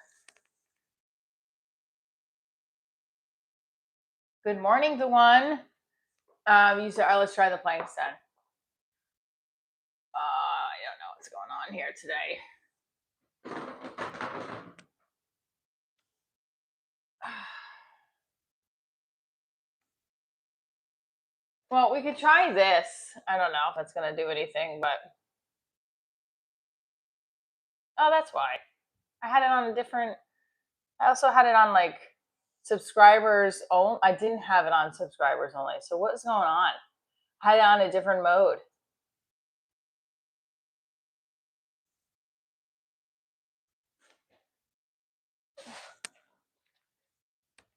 Good morning, the one. You said, let's try the planks then. I don't know what's going on here today. Well, we could try this. I don't know if it's going to do anything, but. Oh, that's why. I had it on a different. I also had it on like subscribers only. I didn't have it on subscribers only. So what's going on? I had it on a different mode.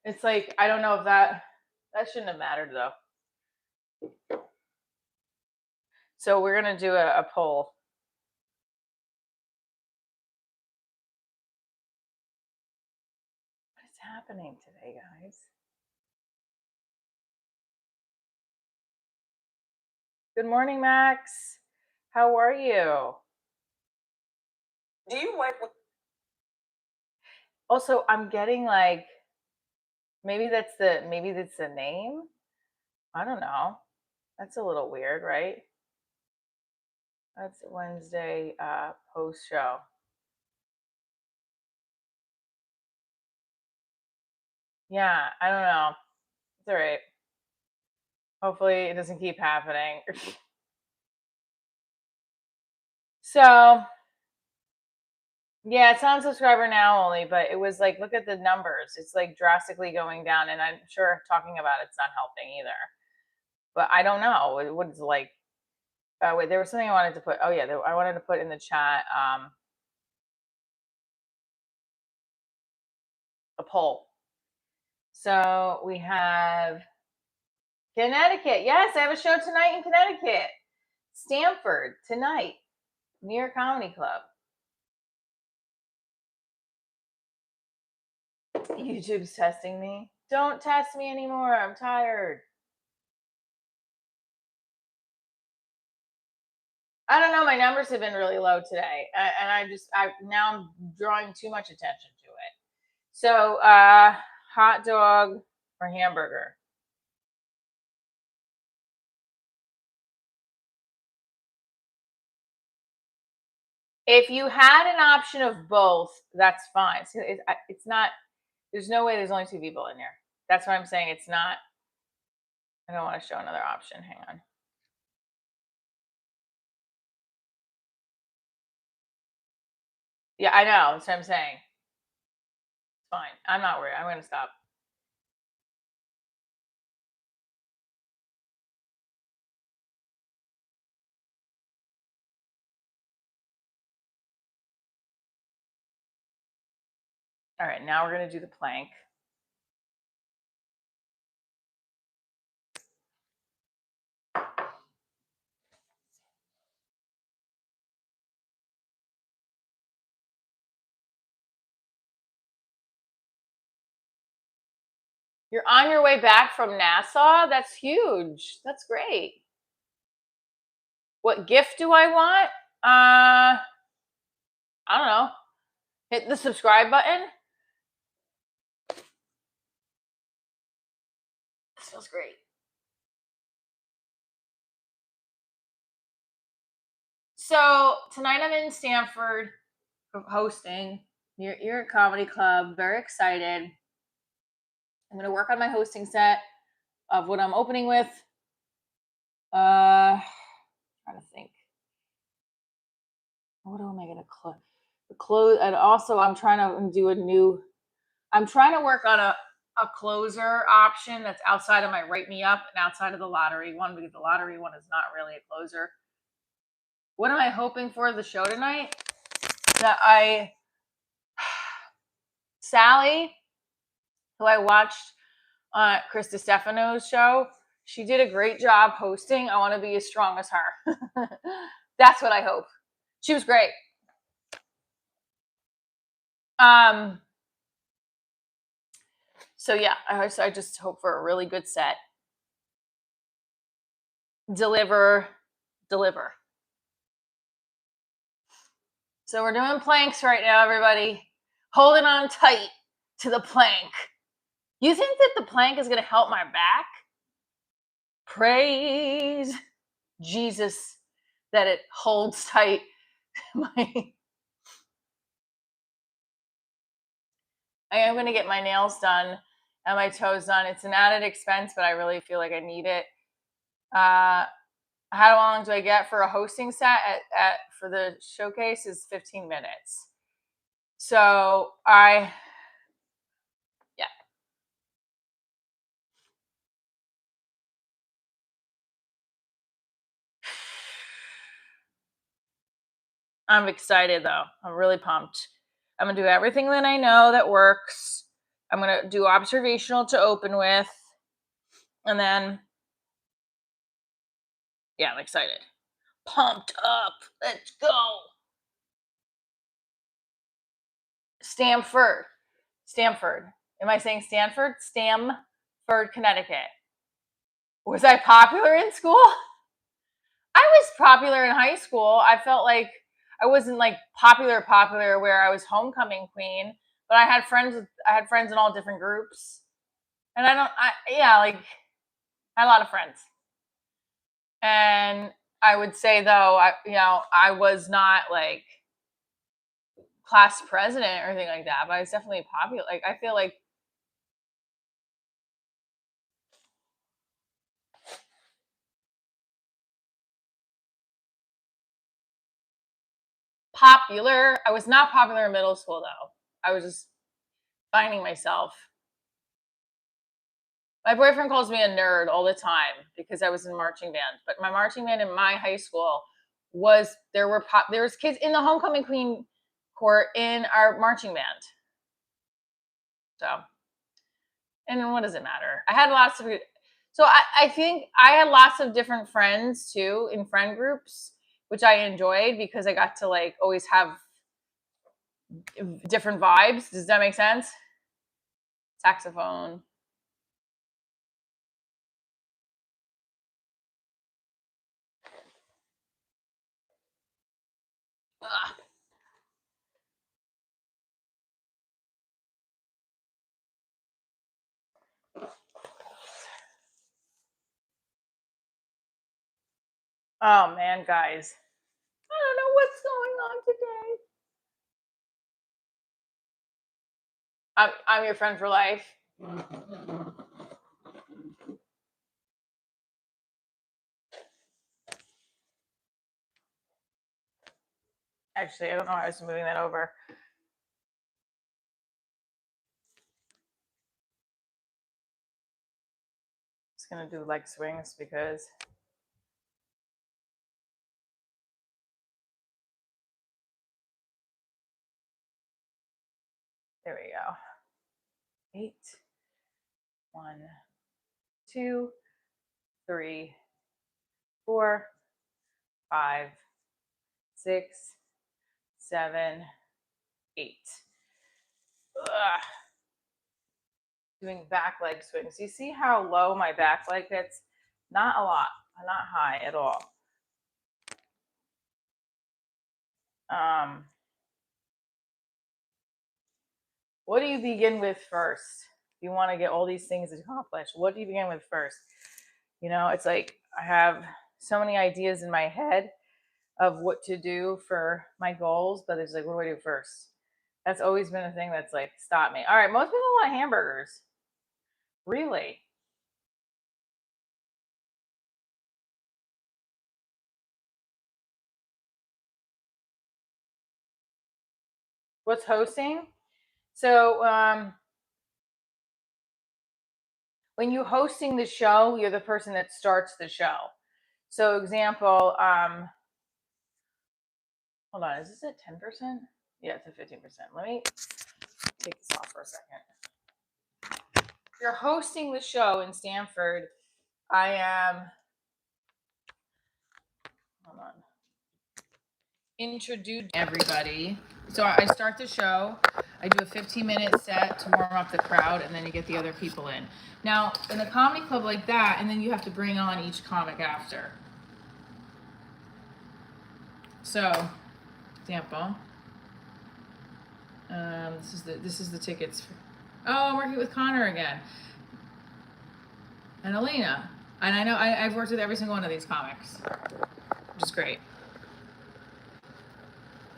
It's like, I don't know if that shouldn't have mattered though. So we're going to do a poll. What is happening today, guys? Good morning, Max. How are you? Do you like? Also, I'm getting like, maybe that's the name. I don't know. That's a little weird, right? That's Wednesday post show. Yeah, I don't know. It's all right. Hopefully it doesn't keep happening. So yeah, it's on subscriber now only, but it was like, look at the numbers. It's like drastically going down, and I'm sure talking about it's not helping either. But I don't know. What is like? Wait, there was something I wanted to put. Oh yeah, I wanted to put in the chat a poll. So we have Connecticut. Yes, I have a show tonight in Connecticut. Stamford tonight, New York Comedy Club. YouTube's testing me. Don't test me anymore. I'm tired. I don't know. My numbers have been really low today, and now I'm drawing too much attention to it. So, hot dog or hamburger? If you had an option of both, that's fine. So it's not. There's no way there's only two people in here. That's why I'm saying it's not. I don't want to show another option. Hang on. Yeah, I know. That's what I'm saying. It's fine. I'm not worried. I'm going to stop. All right, now we're going to do the plank. You're on your way back from Nassau? That's huge. That's great. What gift do I want? I don't know. Hit the subscribe button. This feels great. So tonight I'm in Stamford hosting You're at Comedy Club. Very excited. I'm going to work on my hosting set of what I'm opening with. Trying to think. What am I going to close? And also, I'm trying to do I'm trying to work on a closer option that's outside of my Write Me Up and outside of the lottery one, because the lottery one is not really a closer. What am I hoping for the show tonight? That Sally, who I watched on Chris DiStefano's show, she did a great job hosting. I want to be as strong as her. That's what I hope. She was great. So yeah, I just hope for a really good set. Deliver. So we're doing planks right now, everybody. Holding on tight to the plank. You think that the plank is going to help my back? Praise Jesus that it holds tight. I am going to get my nails done and my toes done. It's an added expense, but I really feel like I need it. How long do I get for a hosting set for the showcase? Is 15 minutes. So I'm excited though. I'm really pumped. I'm gonna do everything that I know that works. I'm gonna do observational to open with, and then I'm excited. Pumped up. Let's go. Stamford. Am I saying Stanford? Stamford, Connecticut. Was I popular in school? I was popular in high school. I felt like I wasn't like popular where I was homecoming queen, but I had friends in all different groups. And I had a lot of friends. And I would say though, I was not like class president or anything like that, but I was definitely popular. Like I feel like popular. I was not popular in middle school though. I was just finding myself. My boyfriend calls me a nerd all the time because I was in marching band. But my marching band in my high school there was kids in the homecoming queen court in our marching band. So, and what does it matter? I had lots of so I think I had lots of different friends too in friend groups, which I enjoyed because I got to like always have different vibes. Does that make sense? Saxophone. Ugh. Oh man, guys. I don't know what's going on today. I'm your friend for life. Actually, I don't know why I was moving that over. Just gonna do leg swings because there we go. 8, 1, 2, 3, 4, 5, 6, 7, 8. Ugh. Doing back leg swings. You see how low my back leg gets? Not a lot, not high at all. What do you begin with first? If you want to get all these things accomplished, what do you begin with first? It's like I have so many ideas in my head of what to do for my goals, but it's like, what do I do first? That's always been a thing that's like stopped me. All right, most people want hamburgers. Really? What's hosting? So when you're hosting the show, you're the person that starts the show. So example, hold on, is this at 10%? Yeah, it's at 15%. Let me take this off for a second. You're hosting the show in Stanford. I am, hold on, introduce everybody. So I start the show. I do a 15-minute set to warm up the crowd, and then you get the other people in. Now, in a comedy club like that, and then you have to bring on each comic after. So, example. This is the tickets. Oh, I'm working with Connor again, and Elena. And I know I've worked with every single one of these comics, which is great.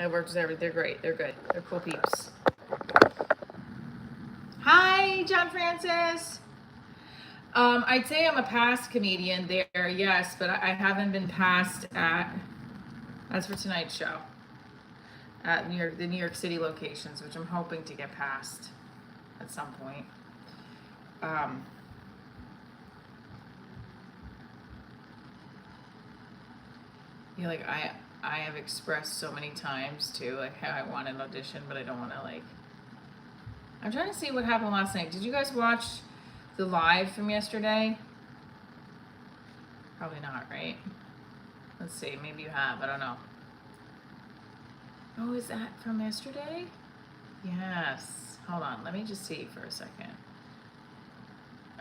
I've worked with every. They're great. They're good. They're cool peeps. Hi, John Francis. I'd say I'm a past comedian there, yes, but I haven't been past at. That's for tonight's show. At the New York City locations, which I'm hoping to get past at some point. Like I have expressed so many times too, like how I want an audition, but I don't want to like. I'm trying to see what happened last night. Did you guys watch the live from yesterday? Probably not, right? Let's see. Maybe you have. I don't know. Oh, is that from yesterday? Yes. Hold on. Let me just see for a second.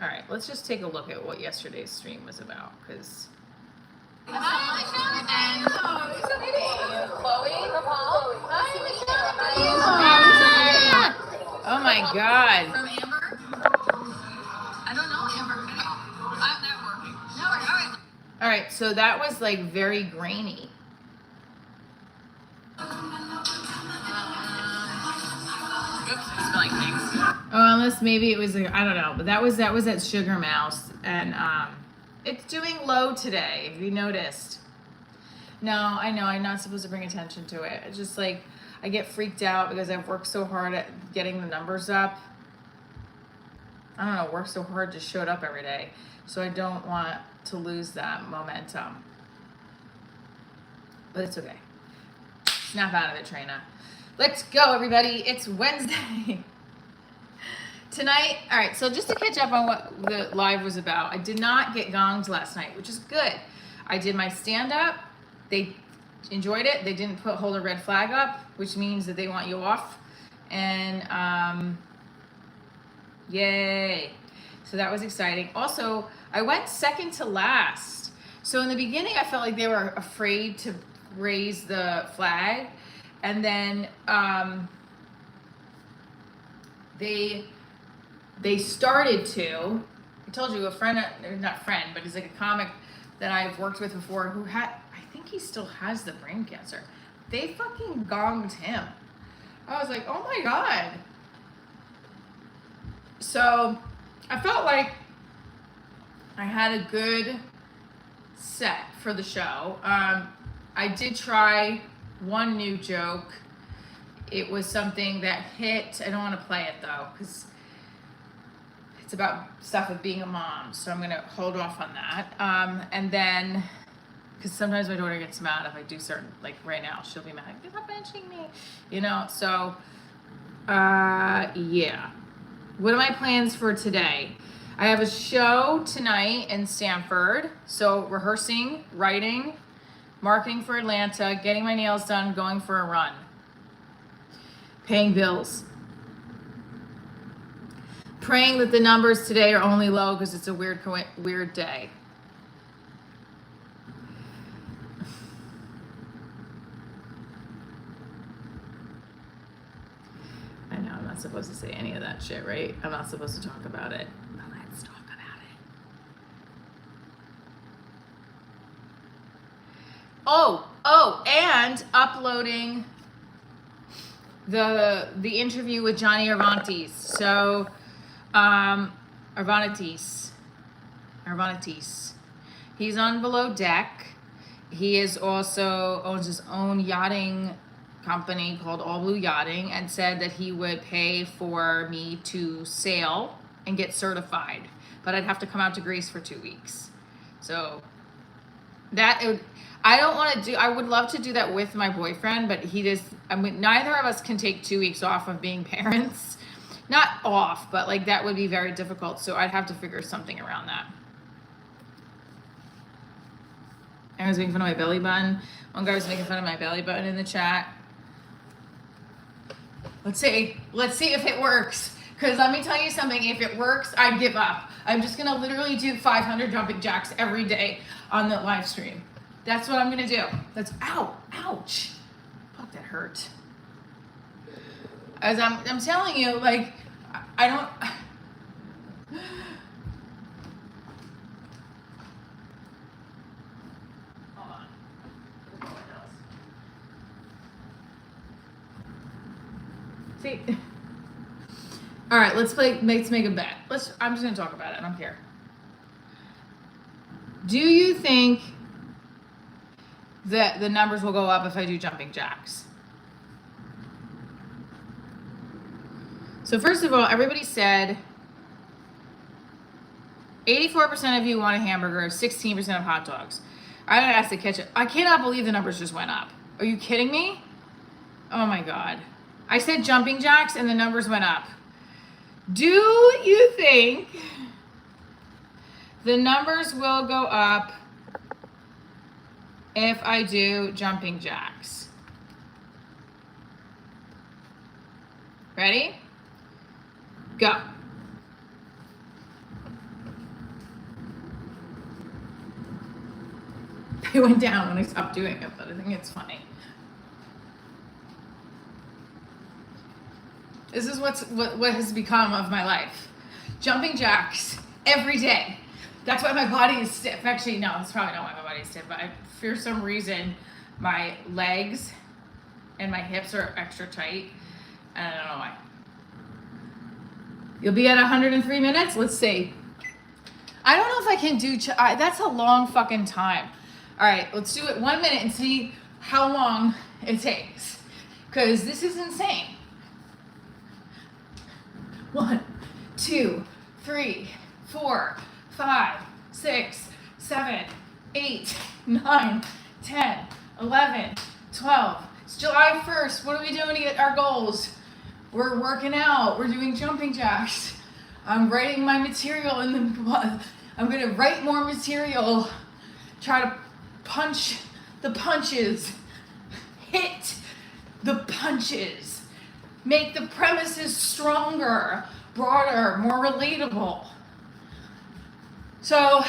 All right. Let's just take a look at what yesterday's stream was about, because. Hi, Chloe. Hi, Michelle. Oh my God. From Amber? I don't know Amber. I'm networking. All right, so that was like very grainy. Unless maybe it was, I don't know, but that was at Sugar Mouse, and it's doing low today. Have you noticed? No, I know I'm not supposed to bring attention to it. It's just like I get freaked out because I've worked so hard at getting the numbers up. I don't know, work so hard to show it up every day, so I don't want to lose that momentum. But it's okay. Snap out of it, Traina. Let's go, everybody. It's Wednesday. Tonight, all right, so just to catch up on what the live was about, I did not get gonged last night, which is good. I did my stand-up. They enjoyed it. They didn't hold a red flag up, which means that they want you off. And yay. So that was exciting. Also, I went second to last. So in the beginning, I felt like they were afraid to raise the flag. And then they started to. I told you a friend, not friend, but he's like a comic that I've worked with before who had, I think he still has the brain cancer. They fucking gonged him. I was like, oh my God. So I felt like I had a good set for the show. I did try one new joke. It was something that hit. I don't want to play it though, because it's about stuff with being a mom. So I'm going to hold off on that. And then, because sometimes my daughter gets mad if I do certain, like right now, she'll be mad. You're not benching me, you know? So, yeah. What are my plans for today? I have a show tonight in Stanford. So rehearsing, writing, marketing for Atlanta, getting my nails done, going for a run, paying bills, praying that the numbers today are only low because it's a weird day. I know I'm not supposed to say any of that shit, right? I'm not supposed to talk about it. But let's talk about it. Oh, and uploading the interview with Johnny Arvantes. So, Arvantes. He's on Below Deck. He is also owns his own yachting company called All Blue Yachting, and said that he would pay for me to sail and get certified, but I'd have to come out to Greece for 2 weeks. So I would love to do that with my boyfriend, but neither of us can take 2 weeks off of being parents. Not off, but like that would be very difficult. So I'd have to figure something around that. I was making fun of my belly button. One guy was making fun of my belly button in the chat. Let's see if it works. Because let me tell you something, if it works, I'd give up. I'm just gonna literally do 500 jumping jacks every day on the live stream. That's what I'm gonna do. Ouch. Fuck, that hurt. As I'm telling you, like, I don't. Hold on. See. All right, let's make a bet. I'm just gonna talk about it. I don't care. Do you think that the numbers will go up if I do jumping jacks? So first of all, everybody said 84% of you want a hamburger, 16% of hot dogs. I gotta ask the kitchen. I cannot believe the numbers just went up. Are you kidding me? Oh my God. I said jumping jacks and the numbers went up. Do you think the numbers will go up if I do jumping jacks? Ready? Go. They went down when I stopped doing it, but I think it's funny. This is what has become of my life. Jumping jacks every day. That's why my body is stiff. Actually, no, that's probably not why my waisted, but for some reason, my legs and my hips are extra tight, and I don't know why. You'll be at 103 minutes? Let's see. I don't know if I can do, that's a long fucking time. All right, let's do it 1 minute and see how long it takes, because this is insane. 1, 2, 3, 4, 5, 6, 7, 8, 9, 10, 11, 12. It's July 1st. What are we doing to get our goals? We're working out. We're doing jumping jacks. I'm writing my material in the, I'm going to write more material. Try to punch the punches. Hit the punches. Make the premises stronger, broader, more relatable. So,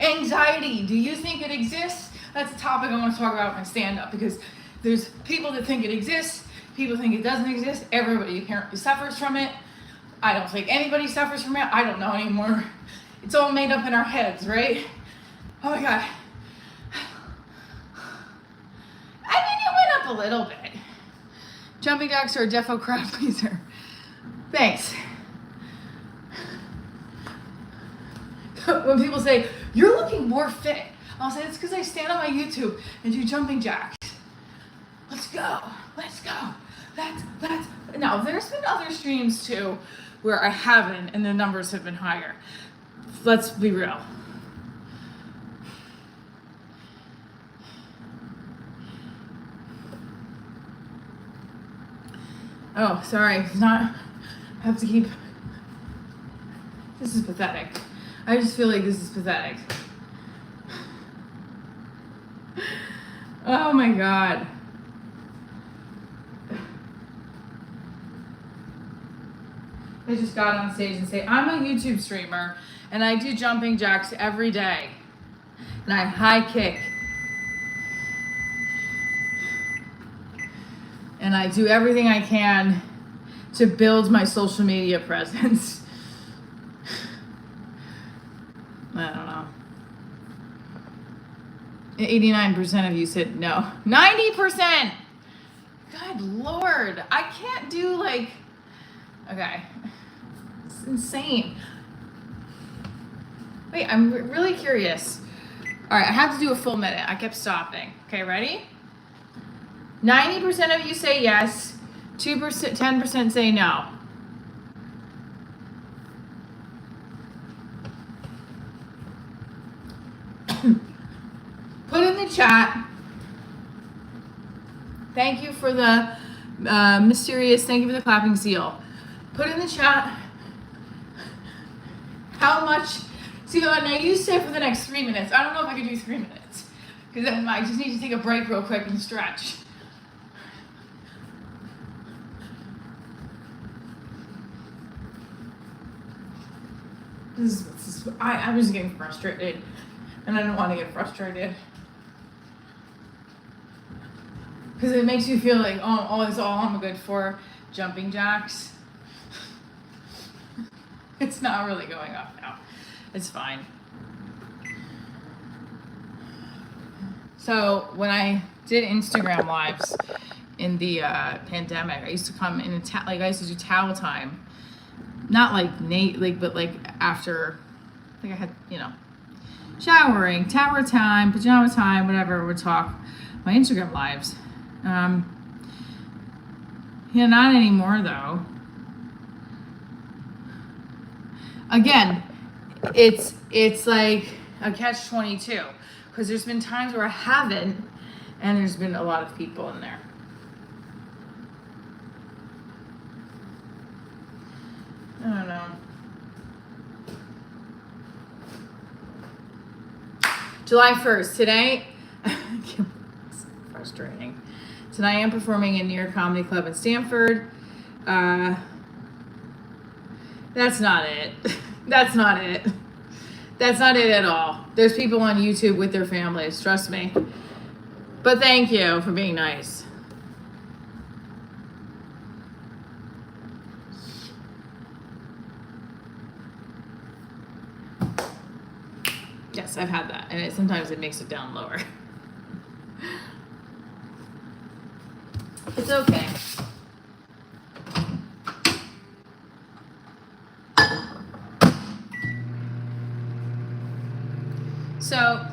anxiety, do you think it exists? That's a topic I want to talk about in my stand-up, because there's people that think it exists, people think it doesn't exist, everybody apparently suffers from it. I don't think anybody suffers from it. I don't know anymore. It's all made up in our heads, right? Oh my God. I mean, it went up a little bit. Jumping jacks are a defo crowd pleaser. Thanks. When people say, you're looking more fit, I'll say, it's because I stand on my YouTube and do jumping jacks. Let's go. Let's go. No, there's been other streams too where I haven't and the numbers have been higher. Let's be real. Oh, sorry. I have to keep. This is pathetic. I just feel like this is pathetic. Oh my God. I just got on stage and say, I'm a YouTube streamer and I do jumping jacks every day. And I high kick. And I do everything I can to build my social media presence. I don't know. 89% of you said no. 90%! God Lord, I can't do like, okay. It's insane. Wait, I'm really curious. All right, I have to do a full minute. I kept stopping. Okay, ready? 90% of you say yes. 2%, 10% say no. Put in the chat. Thank you for the mysterious, thank you for the clapping seal. Put in the chat how much, see, now you say for the next 3 minutes. I don't know if I can do 3 minutes, because then I just need to take a break real quick and stretch. I'm just getting frustrated, and I don't want to get frustrated. Because it makes you feel like, oh, it's all I'm good for, jumping jacks. It's not really going up now. It's fine. So when I did Instagram lives in the pandemic, I used to come in I used to do towel time. Not but like after, like I had, showering, towel time, pajama time, whatever, would talk my Instagram lives. Not anymore though. Again, it's like a catch-22, because there's been times where I haven't, and there's been a lot of people in there. I don't know. July 1st, today, it's frustrating. Tonight I'm performing in New York Comedy Club in Stamford. That's not it. That's not it. That's not it at all. There's people on YouTube with their families, trust me. But thank you for being nice. Yes, I've had that, and sometimes it makes it down lower. It's okay. So,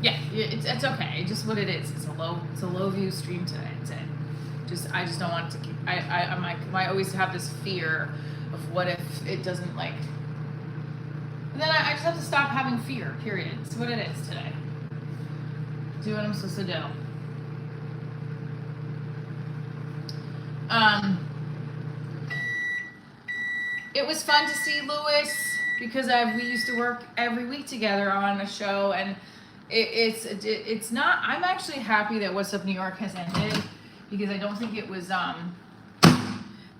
yeah, it's okay. It's just what it is. It's a low view stream today. It's it. I just don't want it to keep. I'm like, I always have this fear of what if it doesn't like. And then I just have to stop having fear. Period. It's what it is today. Do what I'm supposed to do. It was fun to see Lewis because we used to work every week together on a show, and it's not. I'm actually happy that What's Up New York has ended because I don't think it was.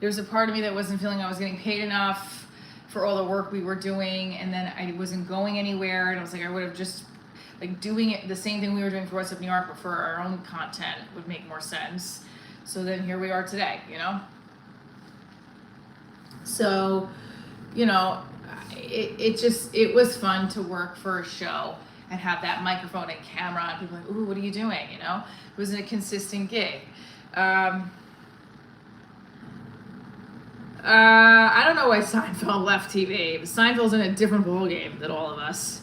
There's a part of me that wasn't feeling I was getting paid enough for all the work we were doing, and then I wasn't going anywhere, and I was like, I would have just like doing it the same thing we were doing for What's Up New York, but for our own content would make more sense. So then here we are today, you know. So, you know, it was fun to work for a show and have that microphone and camera and people like, ooh, what are you doing? You know, it wasn't a consistent gig. I don't know why Seinfeld left TV. Seinfeld's in a different ballgame than all of us,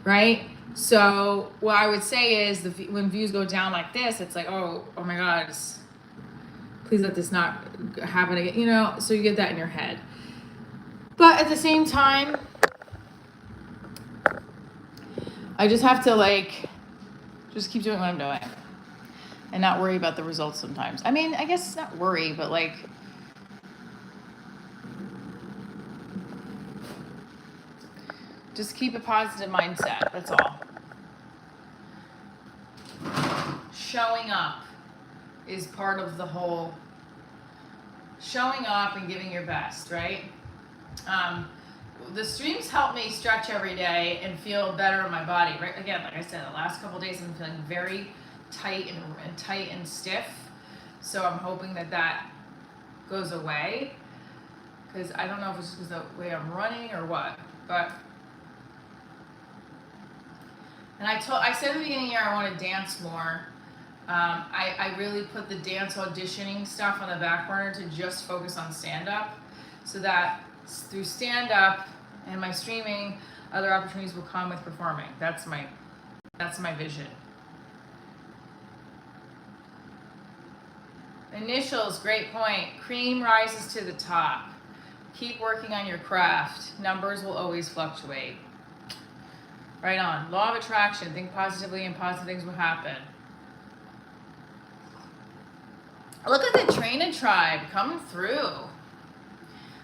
right? So what I would say is when views go down like this, it's like, oh my God, please let this not happen again, you know, so you get that in your head. But at the same time, I just have to like, just keep doing what I'm doing and not worry about the results sometimes. I mean, I guess not worry, but like, just keep a positive mindset, that's all. Showing up is part of the whole showing up and giving your best, right? The streams help me stretch every day and feel better in my body, right? Again, like I said, the last couple of days I've been feeling very tight and stiff, so I'm hoping that goes away, because I don't know if it's just because the way I'm running or what, but and I said at the beginning of the year I want to dance more. I really put the dance auditioning stuff on the back burner to just focus on stand-up, so that through stand-up and my streaming, other opportunities will come with performing. That's my vision. Initials, great point. Cream rises to the top. Keep working on your craft. Numbers will always fluctuate. Right on. Law of attraction. Think positively and positive things will happen. Look at the Traina tribe coming through.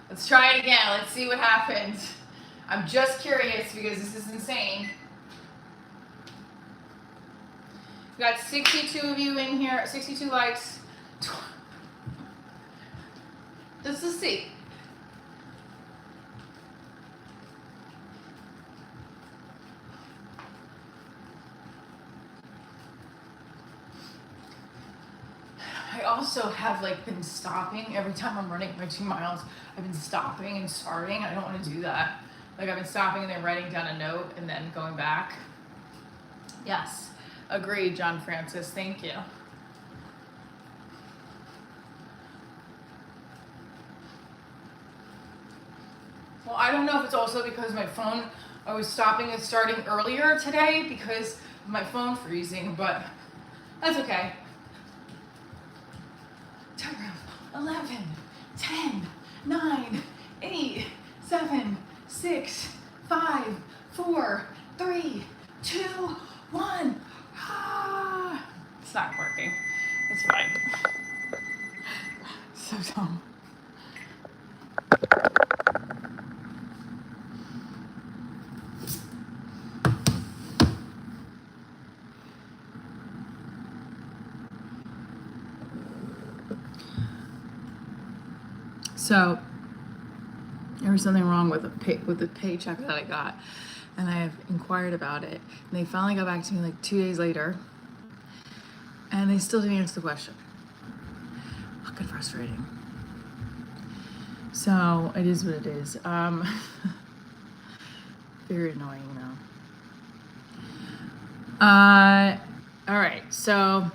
Let's try it again. Let's see what happens. I'm just curious because this is insane. We got 62 of you in here, 62 likes. Let's just see. I also have like been stopping every time I'm running my 2 miles. I've been stopping and starting. I don't want to do that. Like I've been stopping and then writing down a note and then going back. Yes, agreed, John Francis. Thank you. Well, I don't know if it's also because my phone, I was stopping and starting earlier today because of my phone freezing, but that's okay. 11, 10, 9, 8, 7, 6, 5, 4, 3, 2, 1. Ah. It's not working. It's fine. So dumb. So there was something wrong with the paycheck that I got, and I have inquired about it. And they finally got back to me like 2 days later, and they still didn't answer the question. Fucking frustrating. So it is what it is. Very annoying though. All right, so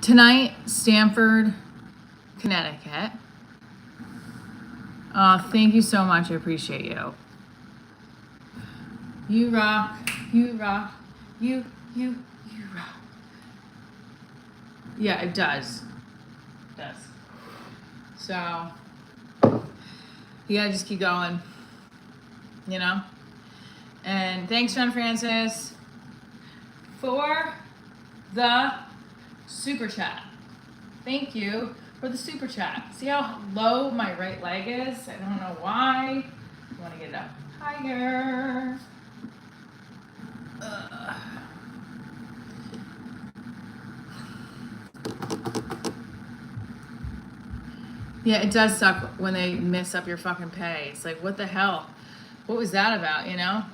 tonight, Stamford, Connecticut. Thank you so much. I appreciate you. You rock. You rock. You rock. Yeah, it does. It does. So you gotta just keep going, you know? And thanks, John Francis, for the super chat. Thank you for the super chat. See how low my right leg is? I don't know why. I want to get it up higher. Yeah, it does suck when they mess up your fucking pay. It's like, what the hell? What was that about, you know?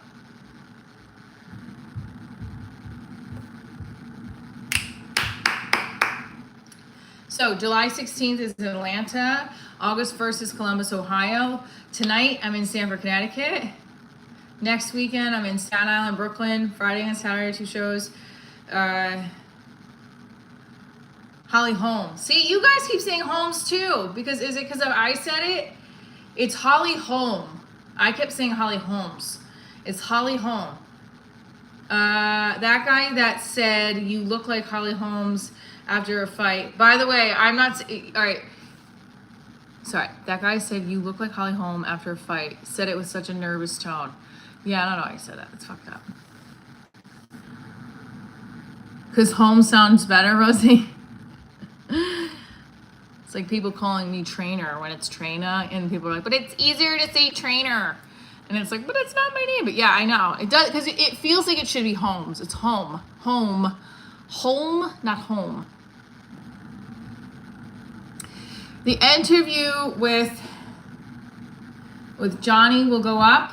So July 16th is in Atlanta. August 1st is Columbus, Ohio. Tonight, I'm in Stamford, Connecticut. Next weekend, I'm in Staten Island, Brooklyn. Friday and Saturday, 2 shows. Holly Holmes. See, you guys keep saying Holmes too. Because is it because I said it? It's Holly Holm. I kept saying Holly Holmes. It's Holly Holm. That guy that said you look like Holly Holmes after a fight. By the way, I'm not. All right. Sorry. That guy said you look like Holly Holm after a fight. Said it with such a nervous tone. Yeah, I don't know why I said that. It's fucked up. Because Holmes sounds better, Rosie. It's like people calling me Trainer when it's Traina, and people are like, but it's easier to say Trainer. And it's like, but it's not my name. But yeah, I know. It does, because it feels like it should be Holmes. It's home. Home. Home, not home. The interview with Johnny will go up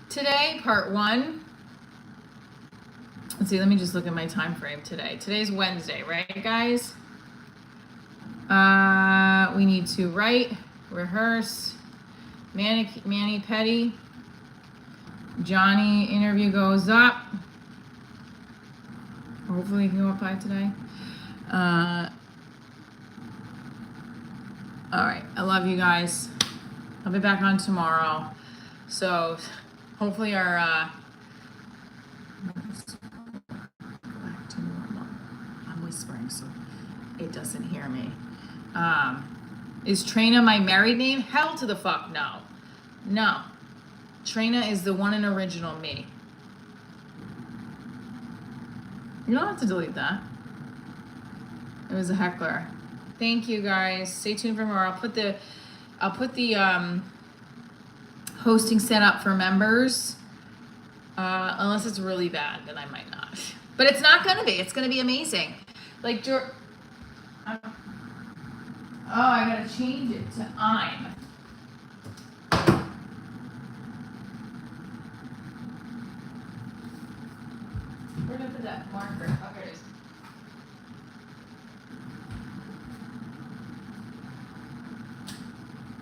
today, part 1. Let's see, let me just look at my time frame today. Today's Wednesday, right, guys? We need to write, rehearse, Manny Petty. Johnny interview goes up. Hopefully he can go up by today. All right, I love you guys. I'll be back on tomorrow. So hopefully our back to normal. I'm whispering so it doesn't hear me. Is Traina my married name? Hell to the fuck no. No. Traina is the one and original me. You don't have to delete that. It was a heckler. Thank you guys. Stay tuned for more. I'll put the hosting set up for members. Unless it's really bad, then I might not. But it's not gonna be. It's gonna be amazing. Like I gotta change it to I'm. Where did I put that marker? Oh, here it is.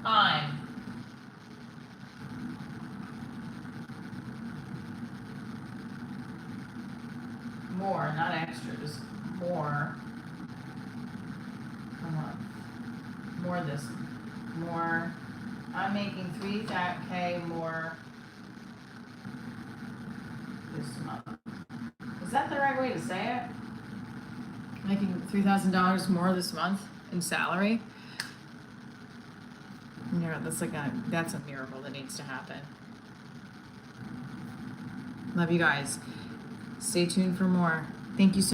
I'm. More, not extra, just more. Come on. More this. More. I'm making 3K more this month. Is that the right way to say it? Making $3,000 more this month in salary? Yeah, that's a miracle that needs to happen. Love you guys. Stay tuned for more. Thank you so